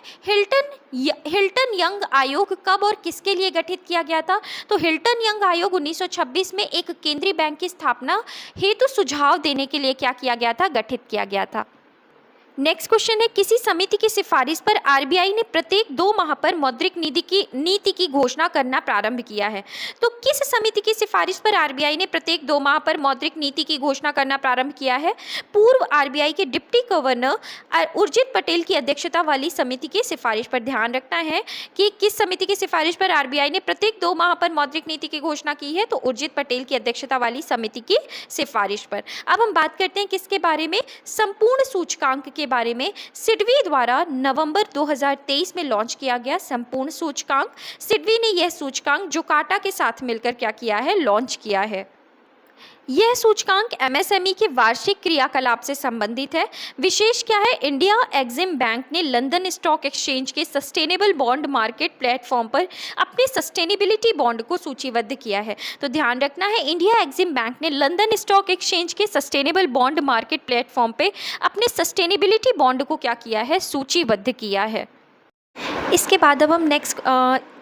हिल्टन यंग आयोग कब और किसके लिए गठित किया गया था? तो हिल्टन यंग आयोग 1926 में एक केंद्रीय बैंक की स्थापना हेतु सुझाव देने के लिए क्या किया गया था? गठित किया गया था। नेक्स्ट क्वेश्चन है, किसी समिति की सिफारिश पर आरबीआई ने प्रत्येक 2 माह पर मौद्रिक नीति की घोषणा करना प्रारंभ किया है? तो किस समिति की सिफारिश पर आरबीआई ने प्रत्येक 2 माह पर मौद्रिक नीति की घोषणा करना प्रारंभ किया है? पूर्व आरबीआई के डिप्टी गवर्नर उर्जित पटेल की अध्यक्षता वाली समिति की सिफारिश पर। ध्यान रखना है कि किस समिति की सिफारिश पर आरबीआई ने प्रत्येक 2 माह पर मौद्रिक नीति की घोषणा की है? तो उर्जित पटेल की अध्यक्षता वाली समिति की सिफारिश पर। अब हम बात करते हैं किसके बारे में? संपूर्ण सूचकांक के बारे में। सिडबी द्वारा नवंबर 2023 में लॉन्च किया गया संपूर्ण सूचकांक। सिडबी ने यह सूचकांक जोकार्टा के साथ मिलकर क्या किया है? लॉन्च किया है। यह सूचकांक एमएसएमई के वार्षिक क्रियाकलाप से संबंधित है। विशेष क्या है? इंडिया एग्जिम बैंक ने लंदन स्टॉक एक्सचेंज के सस्टेनेबल बॉन्ड मार्केट प्लेटफॉर्म पर अपने सस्टेनेबिलिटी बॉन्ड को सूचीबद्ध किया है। तो ध्यान रखना है, इंडिया एग्जिम बैंक ने लंदन स्टॉक एक्सचेंज के सस्टेनेबल बॉन्ड मार्केट प्लेटफॉर्म पे अपने सस्टेनेबिलिटी बॉन्ड को क्या किया है? सूचीबद्ध किया है। इसके बाद अब हम नेक्स्ट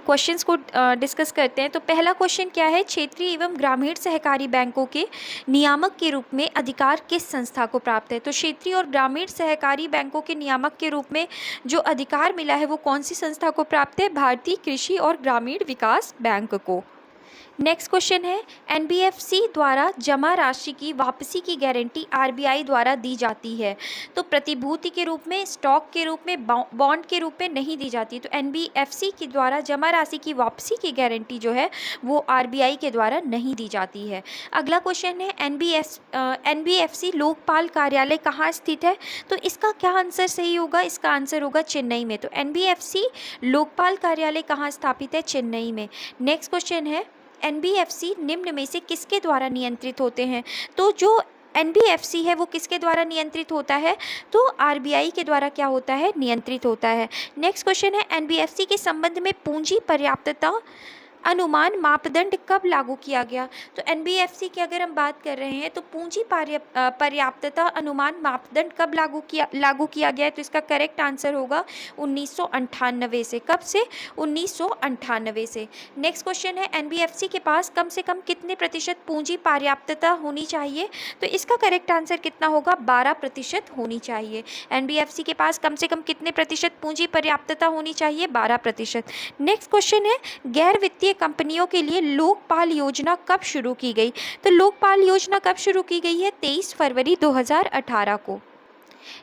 क्वेश्चंस को डिस्कस करते हैं। तो पहला क्वेश्चन क्या है? क्षेत्रीय एवं ग्रामीण सहकारी बैंकों के नियामक के रूप में अधिकार किस संस्था को प्राप्त है? तो क्षेत्रीय और ग्रामीण सहकारी बैंकों के नियामक के रूप में जो अधिकार मिला है वो कौन सी संस्था को प्राप्त है? भारतीय कृषि और ग्रामीण विकास बैंक को। नेक्स्ट क्वेश्चन है, एनबीएफसी द्वारा जमा राशि की वापसी की गारंटी आरबीआई द्वारा दी जाती है। तो प्रतिभूति के रूप में, स्टॉक के रूप में, बॉन्ड के रूप में नहीं दी जाती। तो एनबीएफसी के द्वारा जमा राशि की वापसी की गारंटी जो है वो आरबीआई के द्वारा नहीं दी जाती है। अगला क्वेश्चन है, एनबीएफसी लोकपाल कार्यालय कहाँ स्थित है? तो इसका क्या आंसर सही होगा? इसका आंसर होगा चेन्नई में। तो एनबीएफसी लोकपाल कार्यालय कहाँ स्थापित है? चेन्नई में। नेक्स्ट क्वेश्चन है, एनबीएफसी निम्न में से किसके द्वारा नियंत्रित होते हैं? तो जो एनबीएफसी है वो किसके द्वारा नियंत्रित होता है? तो आरबीआई के द्वारा क्या होता है? नियंत्रित होता है। नेक्स्ट क्वेश्चन है, एनबीएफसी के संबंध में पूंजी पर्याप्तता अनुमान मापदंड कब लागू किया गया? तो एनबीएफसी की अगर हम बात कर रहे हैं तो पूंजी पर्याप्तता अनुमान मापदंड कब लागू किया गया है? तो इसका करेक्ट आंसर होगा 1998 से। कब से? 1998 से। नेक्स्ट क्वेश्चन है, एनबीएफसी के पास कम से कम कितने प्रतिशत पूंजी पर्याप्तता होनी चाहिए? तो इसका करेक्ट आंसर कितना होगा? 12% होनी चाहिए। एनबीएफसी के पास कम से कम कितने प्रतिशत पूंजी पर्याप्तता होनी चाहिए? 12%। नेक्स्ट क्वेश्चन है, गैर वित्तीय कंपनियों के लिए लोकपाल योजना कब शुरू की गई? तो लोकपाल योजना कब शुरू की गई है? 23 फरवरी 2018 को।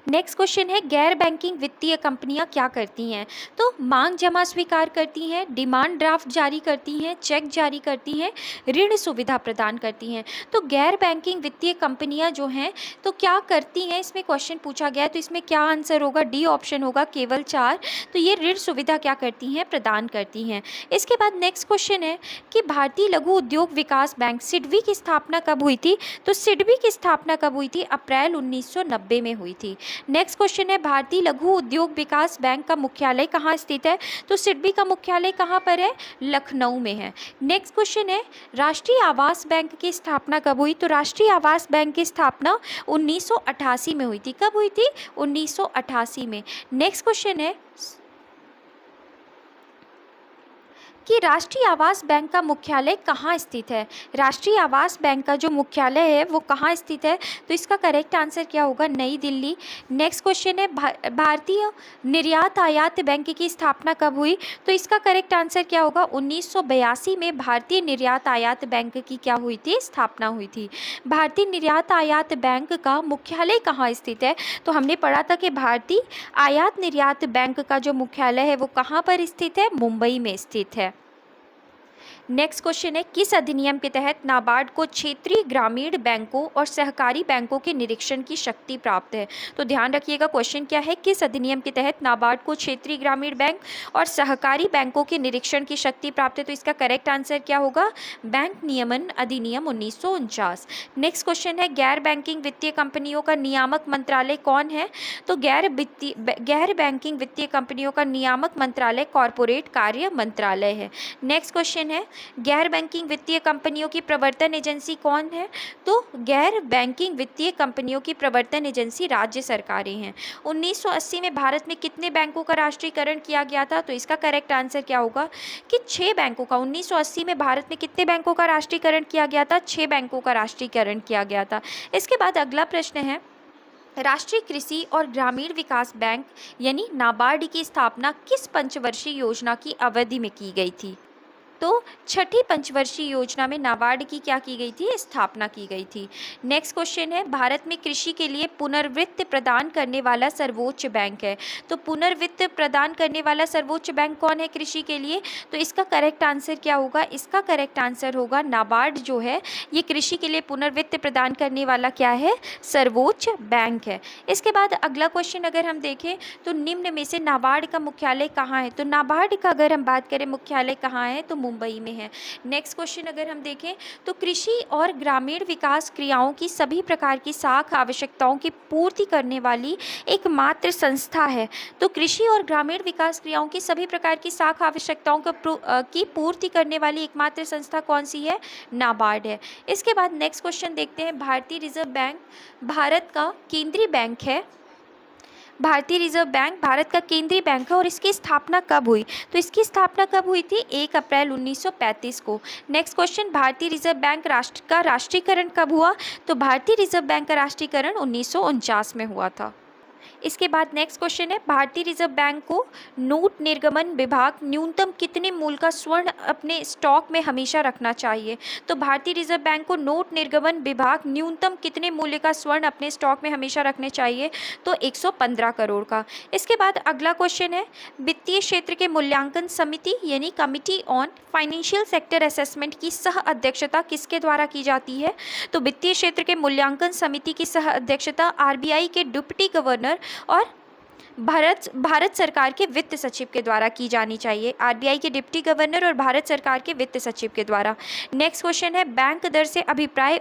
नेक्स्ट क्वेश्चन है, गैर बैंकिंग वित्तीय कंपनियां क्या करती हैं? तो मांग जमा स्वीकार करती हैं, डिमांड ड्राफ्ट जारी करती हैं, चेक जारी करती हैं, ऋण सुविधा प्रदान करती हैं। तो गैर बैंकिंग वित्तीय कंपनियां जो हैं तो क्या करती हैं? इसमें क्वेश्चन पूछा गया है, तो इसमें क्या आंसर होगा? डी ऑप्शन होगा, केवल 4। तो ये ऋण सुविधा क्या करती हैं? प्रदान करती हैं। इसके बाद नेक्स्ट क्वेश्चन है कि भारतीय लघु उद्योग विकास बैंक सिडबी की स्थापना कब हुई थी? तो सिडबी की स्थापना कब हुई थी? अप्रैल 1990 में हुई थी। नेक्स्ट क्वेश्चन है, भारतीय लघु उद्योग विकास बैंक का मुख्यालय कहाँ स्थित है? तो सिडबी का मुख्यालय कहाँ पर है? लखनऊ में है। नेक्स्ट क्वेश्चन है, राष्ट्रीय आवास बैंक की स्थापना कब हुई? तो राष्ट्रीय आवास बैंक की स्थापना 1988 में हुई थी। कब हुई थी? 1988 में। नेक्स्ट क्वेश्चन है कि राष्ट्रीय आवास बैंक का मुख्यालय कहाँ स्थित है? राष्ट्रीय आवास बैंक का जो मुख्यालय है वो कहाँ स्थित है? तो इसका करेक्ट आंसर क्या होगा? नई दिल्ली। नेक्स्ट क्वेश्चन है, भारतीय निर्यात आयात बैंक की स्थापना कब हुई? तो इसका करेक्ट आंसर क्या होगा? 1982 में भारतीय निर्यात आयात बैंक की क्या हुई थी? स्थापना हुई थी। भारतीय निर्यात आयात बैंक का मुख्यालय कहाँ स्थित है? तो हमने पढ़ा था कि भारतीय आयात निर्यात बैंक का जो मुख्यालय है वो कहाँ पर स्थित है? मुंबई में स्थित है। नेक्स्ट क्वेश्चन है, किस अधिनियम के तहत नाबार्ड को क्षेत्रीय ग्रामीण बैंकों और सहकारी बैंकों के निरीक्षण की शक्ति प्राप्त है? तो ध्यान रखिएगा क्वेश्चन क्या है, किस अधिनियम के तहत नाबार्ड को क्षेत्रीय ग्रामीण बैंक और सहकारी बैंकों के निरीक्षण की शक्ति प्राप्त है? तो इसका करेक्ट आंसर क्या होगा, बैंक नियमन अधिनियम 1949। नेक्स्ट क्वेश्चन है, गैर बैंकिंग वित्तीय कंपनियों का नियामक मंत्रालय कौन है? तो गैर बैंकिंग वित्तीय कंपनियों का नियामक मंत्रालय कॉरपोरेट कार्य मंत्रालय है। नेक्स्ट क्वेश्चन है, गैर बैंकिंग वित्तीय कंपनियों की प्रवर्तन एजेंसी कौन है? तो गैर बैंकिंग वित्तीय कंपनियों की प्रवर्तन एजेंसी राज्य सरकारें हैं। 1980 में भारत में कितने बैंकों का राष्ट्रीयकरण किया गया था? तो इसका करेक्ट आंसर क्या होगा कि 6 बैंकों का। 1980 में भारत में कितने बैंकों का राष्ट्रीयकरण किया गया था? 6 बैंकों का राष्ट्रीयकरण किया गया था। इसके बाद अगला प्रश्न है, राष्ट्रीय कृषि और ग्रामीण विकास बैंक यानी नाबार्ड की स्थापना किस पंचवर्षीय योजना की अवधि में की गई थी? तो छठी पंचवर्षीय योजना में नाबार्ड की क्या की गई थी, स्थापना की गई थी। नेक्स्ट क्वेश्चन है, भारत में कृषि के लिए पुनर्वित्त प्रदान करने वाला सर्वोच्च बैंक है? तो पुनर्वित्त प्रदान करने वाला सर्वोच्च बैंक कौन है कृषि के लिए? तो इसका करेक्ट आंसर क्या होगा, इसका करेक्ट आंसर होगा नाबार्ड जो है ये कृषि के लिए पुनर्वित्त प्रदान करने वाला क्या है, सर्वोच्च बैंक है। इसके बाद अगला क्वेश्चन अगर हम देखें तो निम्न में से नाबार्ड का मुख्यालय कहाँ है? तो नाबार्ड का अगर हम बात करें मुख्यालय कहाँ है, तो मुंबई में है। नेक्स्ट क्वेश्चन अगर हम देखें तो कृषि और ग्रामीण विकास क्रियाओं की सभी प्रकार की साख आवश्यकताओं की पूर्ति करने वाली एकमात्र संस्था है। तो कृषि और ग्रामीण विकास क्रियाओं की सभी प्रकार की साख आवश्यकताओं की पूर्ति करने वाली एकमात्र संस्था कौन सी है? नाबार्ड है। इसके बाद नेक्स्ट क्वेश्चन देखते हैं, भारतीय रिजर्व बैंक भारत का केंद्रीय बैंक है। भारतीय रिजर्व बैंक भारत का केंद्रीय बैंक है और इसकी स्थापना कब हुई? तो इसकी स्थापना कब हुई थी? 1 अप्रैल 1935 को। नेक्स्ट क्वेश्चन, भारतीय रिजर्व बैंक का राष्ट्रीयकरण कब हुआ? तो भारतीय रिजर्व बैंक का राष्ट्रीयकरण 1949 में हुआ था। इसके बाद नेक्स्ट क्वेश्चन है, भारतीय रिजर्व बैंक को नोट निर्गमन विभाग न्यूनतम कितने मूल्य का स्वर्ण अपने स्टॉक में हमेशा रखना चाहिए? तो भारतीय रिजर्व बैंक को नोट निर्गमन विभाग न्यूनतम कितने मूल्य का स्वर्ण अपने स्टॉक में हमेशा रखने चाहिए? तो 115 करोड़ का। इसके बाद अगला क्वेश्चन है, वित्तीय क्षेत्र के मूल्यांकन समिति यानी committee on financial sector assessment की सह अध्यक्षता किसके द्वारा की जाती है? तो वित्तीय क्षेत्र के मूल्यांकन समिति की सह अध्यक्षता आरबीआई के डिप्टी गवर्नर और भारत सरकार के वित्त सचिव के द्वारा की जानी चाहिए। आरबीआई के डिप्टी गवर्नर और भारत सरकार के वित्त सचिव के द्वारा। नेक्स्ट क्वेश्चन है, बैंक दर से अभिप्राय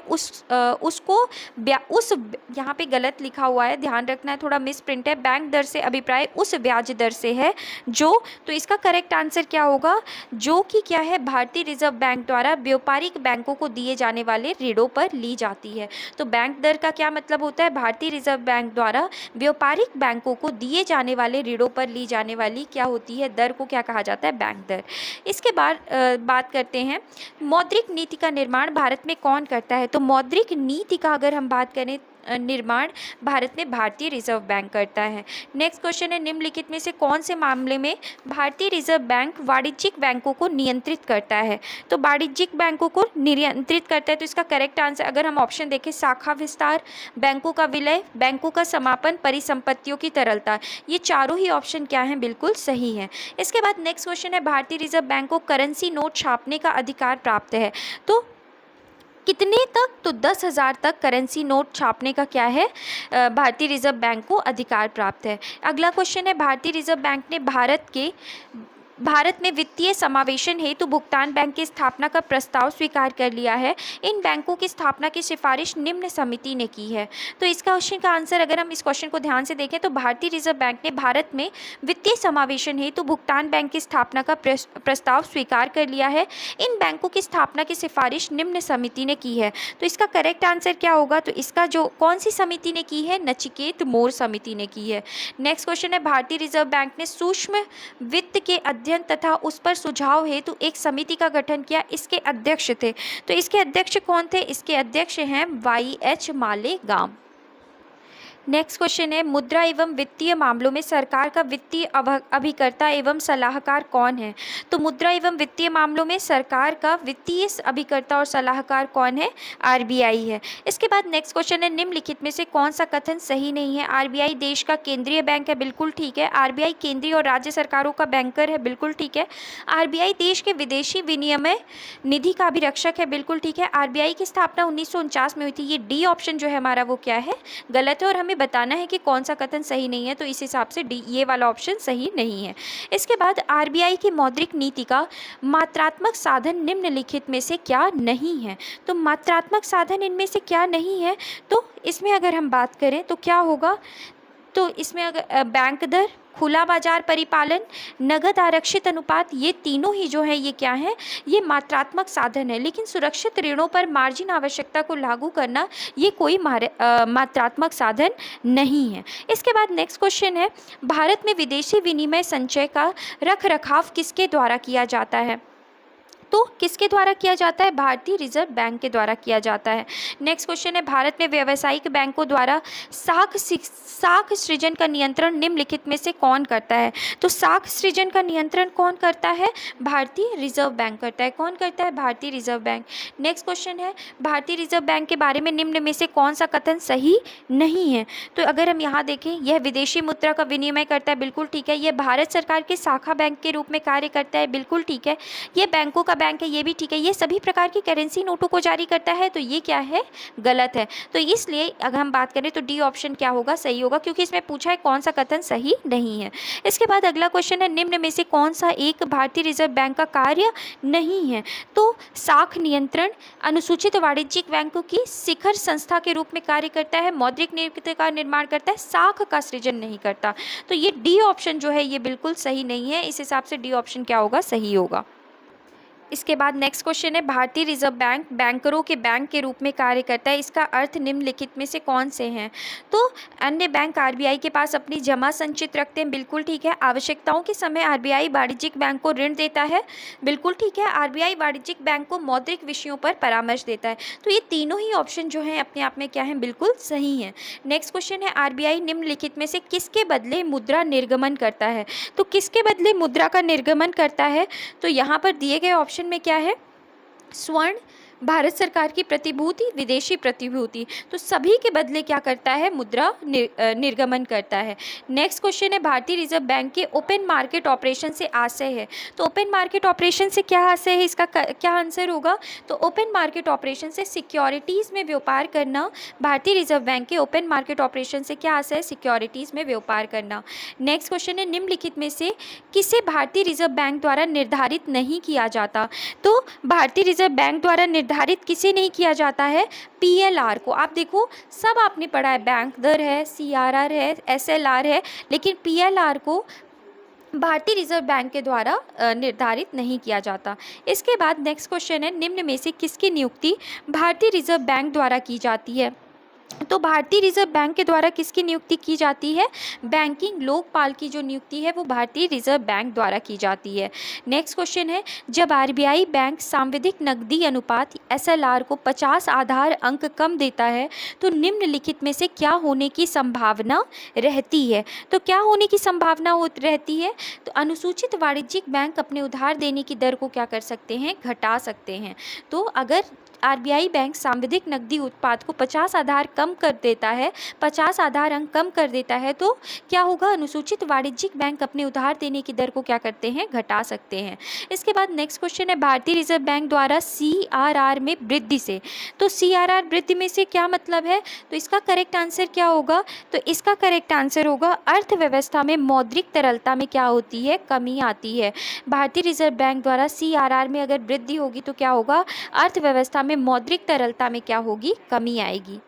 यहाँ पे गलत लिखा हुआ है, ध्यान रखना है, थोड़ा मिस प्रिंट है। बैंक दर से अभिप्राय उस ब्याज दर से है जो, तो इसका करेक्ट आंसर क्या होगा, जो कि क्या है, भारतीय रिजर्व बैंक द्वारा व्यापारिक बैंकों को दिए जाने वाले ऋणों पर ली जाती है। तो बैंक दर का क्या मतलब होता है, भारतीय रिजर्व बैंक द्वारा व्यापारिक बैंकों को दिए जाने वाले ऋणों पर ली जाने वाली क्या होती है, दर को क्या कहा जाता है, बैंक दर। इसके बाद बात करते हैं, मौद्रिक नीति का निर्माण भारत में कौन करता है? तो मौद्रिक नीति का अगर हम बात करें निर्माण भारत में भारतीय रिजर्व बैंक करता है। नेक्स्ट क्वेश्चन है, निम्नलिखित में से कौन से मामले में भारतीय रिजर्व बैंक वाणिज्यिक बैंकों को नियंत्रित करता है? तो वाणिज्यिक बैंकों को नियंत्रित करता है, तो इसका करेक्ट आंसर अगर हम ऑप्शन देखें, शाखा विस्तार, बैंकों का विलय, बैंकों का समापन, परिसंपत्तियों की तरलता, ये चारों ही ऑप्शन क्या हैं, बिल्कुल सही है। इसके बाद नेक्स्ट क्वेश्चन है, भारतीय रिजर्व बैंक को करेंसी नोट छापने का अधिकार प्राप्त है। तो कितने तक? तो 10,000 तक करेंसी नोट छापने का क्या है, भारतीय रिजर्व बैंक को अधिकार प्राप्त है। अगला क्वेश्चन है, भारतीय रिजर्व बैंक ने भारत में वित्तीय समावेशन हेतु भुगतान बैंक की स्थापना का प्रस्ताव स्वीकार कर लिया है। इन बैंकों की स्थापना की सिफारिश निम्न समिति ने की है। तो इस क्वेश्चन का आंसर अगर हम इस क्वेश्चन को ध्यान से देखें तो भारतीय रिजर्व बैंक ने भारत में वित्तीय समावेशन हेतु भुगतान बैंक की स्थापना का प्रस्ताव स्वीकार कर लिया है। इन बैंकों की स्थापना की सिफारिश निम्न समिति ने की है। तो इसका करेक्ट आंसर क्या होगा, तो इसका जो कौन सी समिति ने की है, नचिकेत मोर समिति ने की है। नेक्स्ट क्वेश्चन है, भारतीय रिजर्व बैंक ने सूक्ष्म वित्त के अध्ययन तथा उस पर सुझाव हेतु एक समिति का गठन किया, इसके अध्यक्ष थे। तो इसके अध्यक्ष कौन थे? इसके अध्यक्ष हैं YH मालेगाम। नेक्स्ट क्वेश्चन है, मुद्रा एवं वित्तीय मामलों में सरकार का वित्तीय अभिकर्ता एवं सलाहकार कौन है? तो मुद्रा एवं वित्तीय मामलों में सरकार का वित्तीय अभिकर्ता और सलाहकार कौन है? आरबीआई है। इसके बाद नेक्स्ट क्वेश्चन है, निम्नलिखित में से कौन सा कथन सही नहीं है? आरबीआई देश का केंद्रीय बैंक है, बिल्कुल ठीक है। आरबीआई केंद्रीय और राज्य सरकारों का बैंकर है, बिल्कुल ठीक है। आरबीआई देश के विदेशी विनिमय निधि का अभिरक्षक है, बिल्कुल ठीक है। आरबीआई की स्थापना 1949 में हुई थी। ये डी ऑप्शन जो है हमारा वो क्या है? गलत है, और हमें बताना है कि कौन सा कथन सही नहीं है, तो इस हिसाब से डी ये वाला ऑप्शन सही नहीं है। इसके बाद आरबीआई की मौद्रिक नीति का मात्रात्मक साधन निम्नलिखित में से क्या नहीं है? तो मात्रात्मक साधन इनमें से क्या नहीं है? तो इसमें अगर हम बात करें तो क्या होगा? तो इसमें अगर बैंक दर, खुला बाजार परिपालन, नगद आरक्षित अनुपात, ये तीनों ही जो है ये क्या है? ये मात्रात्मक साधन है। लेकिन सुरक्षित ऋणों पर मार्जिन आवश्यकता को लागू करना ये कोई मात्रात्मक साधन नहीं है। इसके बाद नेक्स्ट क्वेश्चन है, भारत में विदेशी विनिमय संचय का रख रखाव किसके द्वारा किया जाता है? तो किसके द्वारा किया जाता है? भारतीय रिजर्व बैंक के द्वारा किया जाता है। नेक्स्ट क्वेश्चन है, भारत में व्यावसायिक बैंकों द्वारा साख सृजन का नियंत्रण निम्नलिखित में से कौन करता है? तो साख सृजन का नियंत्रण कौन करता है? भारतीय रिजर्व बैंक करता है। कौन करता है? भारतीय रिजर्व बैंक। नेक्स्ट क्वेश्चन है, भारतीय रिजर्व बैंक के बारे में निम्न में से कौन सा कथन सही नहीं है? तो अगर हम यहाँ देखें, यह विदेशी मुद्रा का विनिमय करता है, बिल्कुल ठीक है। यह भारत सरकार के शाखा बैंक के रूप में कार्य करता है, बिल्कुल ठीक है। ये बैंकों का बैंक है, ये भी ठीक है। ये सभी प्रकार की करेंसी नोटों को जारी करता है, तो ये क्या है? गलत है। तो इसलिए अगर हम बात करें तो डी ऑप्शन क्या होगा? सही होगा, क्योंकि इसमें पूछा है कौन सा कथन सही नहीं है। इसके बाद अगला क्वेश्चन है, निम्न में से कौन सा एक भारतीय रिजर्व बैंक का कार्य नहीं है? तो साख नियंत्रण अनुसूचित वाणिज्यिक बैंकों की शिखर संस्था के रूप में कार्य करता है, मौद्रिक नीति का निर्माण करता है, साख का सृजन नहीं करता। तो ये डी ऑप्शन जो है ये बिल्कुल सही नहीं है। इस हिसाब से डी ऑप्शन क्या होगा? सही होगा। इसके बाद नेक्स्ट क्वेश्चन है, भारतीय रिजर्व बैंक बैंकरों के बैंक के रूप में कार्य करता है। इसका अर्थ निम्नलिखित में से कौन से हैं? तो अन्य बैंक आरबीआई के पास अपनी जमा संचित रखते हैं, बिल्कुल ठीक है। आवश्यकताओं के समय आरबीआई वाणिज्यिक बैंक को ऋण देता है, बिल्कुल ठीक है। आरबीआई वाणिज्यिक बैंक को मौद्रिक विषयों पर परामर्श देता है। तो ये तीनों ही ऑप्शन जो हैं अपने आप में क्या हैं? बिल्कुल सही हैं। नेक्स्ट क्वेश्चन है, आरबीआई निम्नलिखित में से किसके बदले मुद्रा निर्गमन करता है? तो किसके बदले मुद्रा का निर्गमन करता है? तो यहाँ पर दिए गए ऑप्शन में क्या है? स्वर्ण, भारत सरकार की प्रतिभूति, विदेशी प्रतिभूति, तो सभी के बदले क्या करता है? मुद्रा निर्गमन करता है। नेक्स्ट क्वेश्चन है, भारतीय रिजर्व बैंक के ओपन मार्केट ऑपरेशन से आशय है। तो ओपन मार्केट ऑपरेशन से क्या आशय है? इसका क्या आंसर होगा? तो ओपन मार्केट ऑपरेशन से सिक्योरिटीज़ में व्यापार करना। भारतीय रिजर्व बैंक के ओपन मार्केट ऑपरेशन से क्या आशय है? सिक्योरिटीज़ में व्यापार करना। नेक्स्ट क्वेश्चन है, निम्नलिखित में से किसे भारतीय रिजर्व बैंक द्वारा निर्धारित नहीं किया जाता? तो भारतीय रिजर्व बैंक द्वारा निर्धारित किसे नहीं किया जाता है? पीएलआर को। आप देखो, सब आपने पढ़ा है, बैंक दर है, सीआरआर है, एसएलआर है, लेकिन पीएलआर को भारतीय रिजर्व बैंक के द्वारा निर्धारित नहीं किया जाता। इसके बाद नेक्स्ट क्वेश्चन है, निम्न में से किसकी नियुक्ति भारतीय रिजर्व बैंक द्वारा की जाती है? तो भारतीय रिजर्व बैंक के द्वारा किसकी नियुक्ति की जाती है? बैंकिंग लोकपाल की जो नियुक्ति है वो भारतीय रिजर्व बैंक द्वारा की जाती है। नेक्स्ट क्वेश्चन है, जब आरबीआई बैंक सांविधिक नकदी अनुपात एसएलआर को 50 आधार अंक कम देता है तो निम्नलिखित में से क्या होने की संभावना रहती है? तो क्या होने की संभावना रहती है? तो अनुसूचित वाणिज्यिक बैंक अपने उधार देने की दर को क्या कर सकते हैं? घटा सकते हैं। तो अगर आरबीआई बैंक सांविधिक नकदी उत्पाद को 50 आधार कम कर देता है, 50 आधार अंक कम कर देता है, तो क्या होगा? अनुसूचित वाणिज्यिक बैंक अपने उधार देने की दर को क्या करते हैं? घटा सकते हैं। इसके बाद नेक्स्ट क्वेश्चन है, भारतीय रिजर्व बैंक द्वारा सीआरआर में वृद्धि से। तो सीआरआर वृद्धि में से क्या मतलब है? तो इसका करेक्ट आंसर क्या होगा? तो इसका करेक्ट आंसर होगा, अर्थव्यवस्था में मौद्रिक तरलता में क्या होती है? कमी आती है। भारतीय रिजर्व बैंक द्वारा सीआरआर में अगर वृद्धि होगी तो क्या होगा? अर्थव्यवस्था में मौद्रिक तरलता में क्या होगी? कमी आएगी।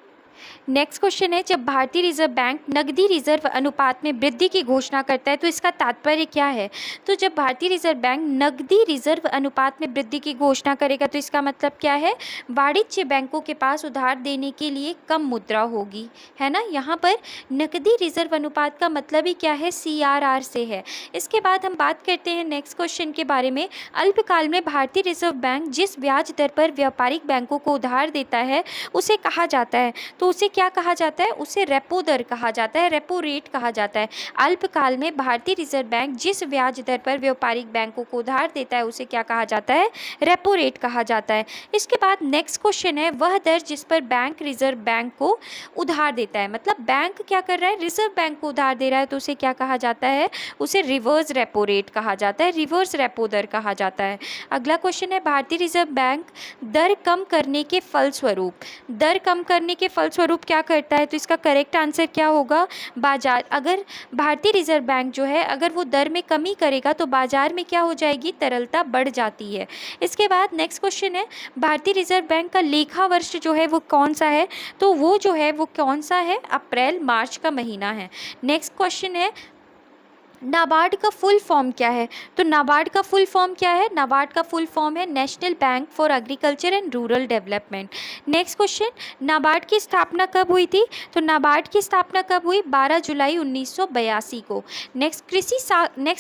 नेक्स्ट क्वेश्चन है, जब भारतीय रिजर्व बैंक नकदी रिजर्व अनुपात में वृद्धि की घोषणा करता है तो इसका तात्पर्य क्या है? तो जब भारतीय रिजर्व बैंक नकदी रिजर्व अनुपात में वृद्धि की घोषणा करेगा तो इसका मतलब क्या है? वाणिज्य बैंकों के पास उधार देने के लिए कम मुद्रा होगी, है ना। यहाँ पर नकदी रिजर्व अनुपात का मतलब ही क्या है? सीआरआर से है। इसके बाद हम बात करते हैं नेक्स्ट क्वेश्चन के बारे में। अल्पकाल में भारतीय रिजर्व बैंक जिस ब्याज दर पर व्यापारिक बैंकों को उधार देता है उसे कहा जाता है। तो तो उसे क्या कहा जाता है, उसे रेपो दर कहा जाता है, रेपो रेट कहा जाता है। अल्पकाल में भारतीय रिजर्व बैंक जिस ब्याज दर पर व्यापारिक बैंकों को उधार देता है उसे क्या कहा जाता है, रेपो रेट कहा जाता है। इसके बाद नेक्स्ट क्वेश्चन है, वह दर जिस पर बैंक रिजर्व बैंक को उधार देता है, मतलब बैंक क्या कर रहा है, रिजर्व बैंक को उधार दे रहा है, तो उसे क्या कहा जाता है, उसे रिवर्स रेपो रेट कहा जाता है, रिवर्स रेपो दर कहा जाता है। अगला क्वेश्चन है, भारतीय रिजर्व बैंक दर कम करने के फलस्वरूप, दर कम करने के फलस्वरूप क्या करता है, तो इसका करेक्ट आंसर क्या होगा, बाजार, अगर भारतीय रिजर्व बैंक जो है अगर वो दर में कमी करेगा तो बाजार में क्या हो जाएगी, तरलता बढ़ जाती है। इसके बाद नेक्स्ट क्वेश्चन है, भारतीय रिजर्व बैंक का लेखा वर्ष जो है वो कौन सा है, तो वो जो है वो कौन सा है, अप्रैल मार्च का महीना है। नेक्स्ट क्वेश्चन है, नाबार्ड का फुल फॉर्म क्या है, तो नाबार्ड का फुल फॉर्म क्या है, नाबार्ड का फुल फॉर्म है national bank for agriculture and rural development. Next question, NABARD की स्थापना कब हुई थी, तो नाबार्ड की स्थापना कब हुई, 12 जुलाई 1982 को। नेक्स्ट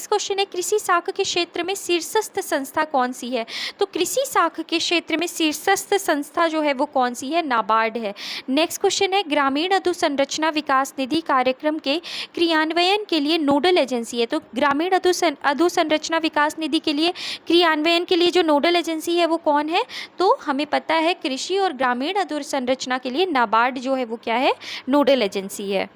क्वेश्चन है, कृषि शाख के क्षेत्र में शीर्षस्थ संस्था कौन सी है, तो कृषि शाख के क्षेत्र में शीर्षस्थ संस्था जो है वो कौन सी है, नाबार्ड है। नेक्स्ट क्वेश्चन है, ग्रामीण अधोसंरचना विकास निधि कार्यक्रम के क्रियान्वयन के लिए नोडल एजेंसी है, तो ग्रामीण अधोसंरचना विकास निधि के लिए क्रियान्वयन के लिए जो नोडल एजेंसी है वो कौन है, तो हमें पता है कृषि और ग्रामीण अधोसंरचना के लिए नाबार्ड जो है वो क्या है, नोडल एजेंसी है।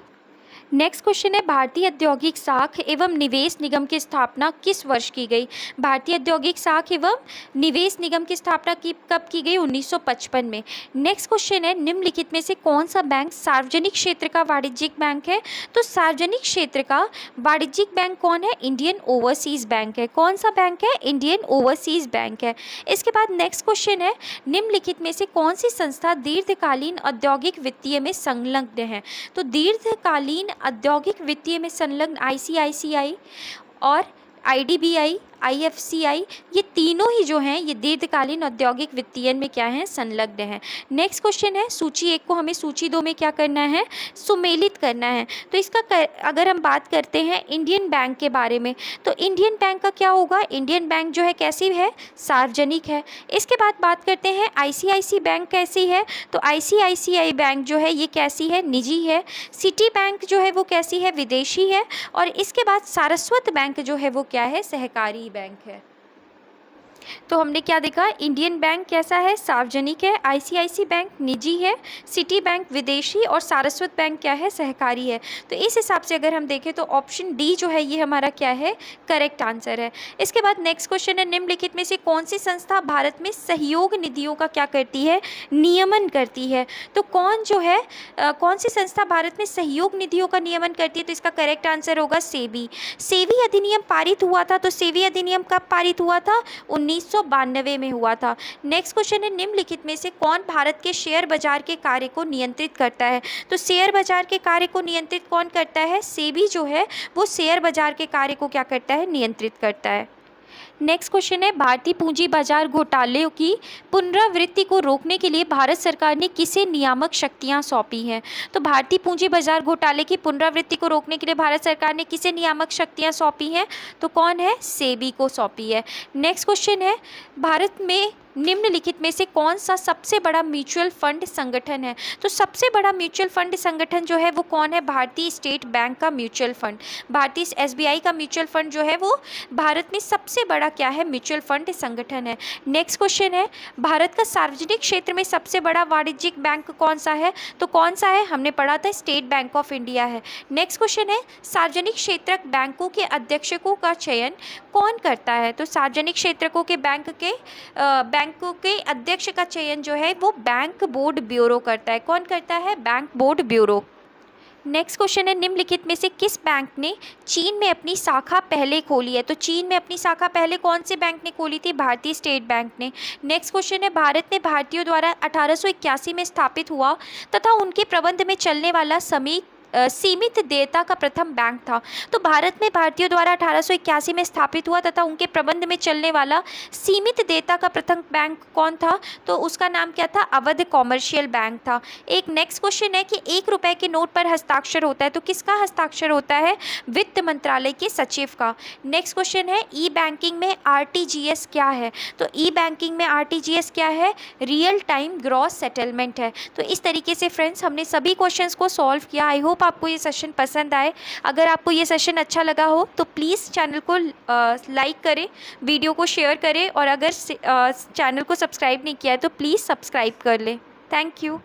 नेक्स्ट क्वेश्चन है, भारतीय औद्योगिक साख एवं निवेश निगम की स्थापना किस वर्ष की गई, भारतीय औद्योगिक साख एवं निवेश निगम की स्थापना कब की गई, 1955 में। नेक्स्ट क्वेश्चन है, निम्नलिखित में से कौन सा बैंक सार्वजनिक क्षेत्र का वाणिज्यिक बैंक है, तो सार्वजनिक क्षेत्र का वाणिज्यिक बैंक कौन है, इंडियन ओवरसीज बैंक है। कौन सा बैंक है, इंडियन ओवरसीज बैंक है। इसके बाद नेक्स्ट क्वेश्चन है, निम्नलिखित में से कौन सी संस्था दीर्घकालीन औद्योगिक वित्तीय में संलग्न है, तो दीर्घकालीन औद्योगिक वित्तीय में संलग्न आईसीआईसीआई और आईडीबीआई, आईएफसीआई, ये तीनों ही जो हैं ये दीर्घकालीन औद्योगिक वित्तीयन में क्या हैं, संलग्न हैं। नेक्स्ट क्वेश्चन है, सूची 1 को हमें सूची 2 में क्या करना है, सुमेलित करना है। तो इसका अगर हम बात करते हैं इंडियन बैंक के बारे में, तो इंडियन बैंक का क्या होगा, इंडियन बैंक जो है कैसी है, सार्वजनिक है। इसके बाद बात करते हैं आईसीआईसी बैंक कैसी है, तो आईसीआईसीआई बैंक जो है ये कैसी है, निजी है। सिटी बैंक जो है वो कैसी है, विदेशी है। और इसके बाद सारस्वत बैंक जो है वो क्या है, सहकारी बैंक है। तो हमने क्या देखा, इंडियन बैंक कैसा है, सार्वजनिक है, आईसीआईसी बैंक निजी है, सिटी बैंक विदेशी और सारस्वत बैंक क्या है, सहकारी है। तो इस हिसाब से अगर हम देखें तो ऑप्शन डी जो है ये हमारा क्या है, करेक्ट आंसर है। इसके बाद नेक्स्ट क्वेश्चन है, निम्नलिखित में से कौन सी संस्था भारत में सहयोग निधियों का क्या करती है, नियमन करती है। तो कौन जो है कौन सी संस्था भारत में सहयोग निधियों का नियमन करती है, तो इसका करेक्ट आंसर होगा सेबी। सेबी अधिनियम पारित हुआ था, तो सेबी अधिनियम कब पारित हुआ था, 1992 में हुआ था। नेक्स्ट क्वेश्चन है, निम्नलिखित में से कौन भारत के शेयर बाजार के कार्य को नियंत्रित करता है। तो शेयर बाजार के कार्य को नियंत्रित कौन करता है, सेबी जो है वो शेयर बाजार के कार्य को क्या करता है, नियंत्रित करता है। नेक्स्ट क्वेश्चन है, भारतीय पूंजी बाजार घोटाले की पुनरावृत्ति को रोकने के लिए भारत सरकार ने किसे नियामक शक्तियां सौंपी हैं। तो भारतीय पूंजी बाजार घोटाले की पुनरावृत्ति को रोकने के लिए भारत सरकार ने किसे नियामक शक्तियां सौंपी हैं, तो कौन है, सेबी को सौंपी है। नेक्स्ट क्वेश्चन है, भारत में निम्नलिखित में से कौन सा सबसे बड़ा म्यूचुअल फंड संगठन है। तो सबसे बड़ा म्यूचुअल फंड संगठन जो है वो कौन है, भारतीय स्टेट बैंक का म्यूचुअल फंड। भारतीय एसबीआई का म्यूचुअल फंड जो है वो भारत में सबसे बड़ा क्या है, म्यूचुअल फंड संगठन है। नेक्स्ट क्वेश्चन है, भारत का सार्वजनिक क्षेत्र में सबसे बड़ा वाणिज्यिक बैंक कौन सा है, तो कौन सा है, हमने पढ़ा था स्टेट बैंक ऑफ इंडिया है। नेक्स्ट क्वेश्चन है, सार्वजनिक क्षेत्र बैंकों के अध्यक्षों का चयन कौन करता है। तो सार्वजनिक क्षेत्र के बैंकों के अध्यक्ष का चयन जो है वो बैंक बोर्ड ब्यूरो करता है। कौन करता है, bank board bureau. Next question है, निम्नलिखित में से किस बैंक ने चीन में अपनी शाखा पहले खोली है। तो चीन में अपनी शाखा पहले कौन से बैंक ने खोली थी, भारतीय स्टेट बैंक ने। नेक्स्ट क्वेश्चन है, भारत में भारतीयों द्वारा 1881 में स्थापित हुआ तथा उनके प्रबंध में चलने वाला सीमित देयता का प्रथम बैंक था? तो भारत में भारतीयों द्वारा 1881 में स्थापित हुआ तथा उनके प्रबंध में चलने वाला सीमित देयता का प्रथम बैंक कौन था? तो उसका नाम क्या था? अवध कॉमर्शियल बैंक था। एक नेक्स्ट क्वेश्चन है कि 1 रुपए के नोट पर हस्ताक्षर होता है, तो किसका हस्ताक्षर होता है? वित्त मंत्रालय के सचिव का। नेक्स्ट क्वेश्चन है ई बैंकिंग में आरटीजीएस क्या है? तो ई बैंकिंग में आरटीजीएस क्या है? रियल टाइम ग्रॉस सेटलमेंट है। तो इस तरीके से फ्रेंड्स हमने सभी क्वेश्चंस को सॉल्व किया। आई होप आपको ये सेशन पसंद आए। अगर आपको ये सेशन अच्छा लगा हो तो प्लीज़ चैनल को लाइक करें, वीडियो को शेयर करें, और अगर चैनल को सब्सक्राइब नहीं किया है तो प्लीज़ सब्सक्राइब कर लें। Thank you.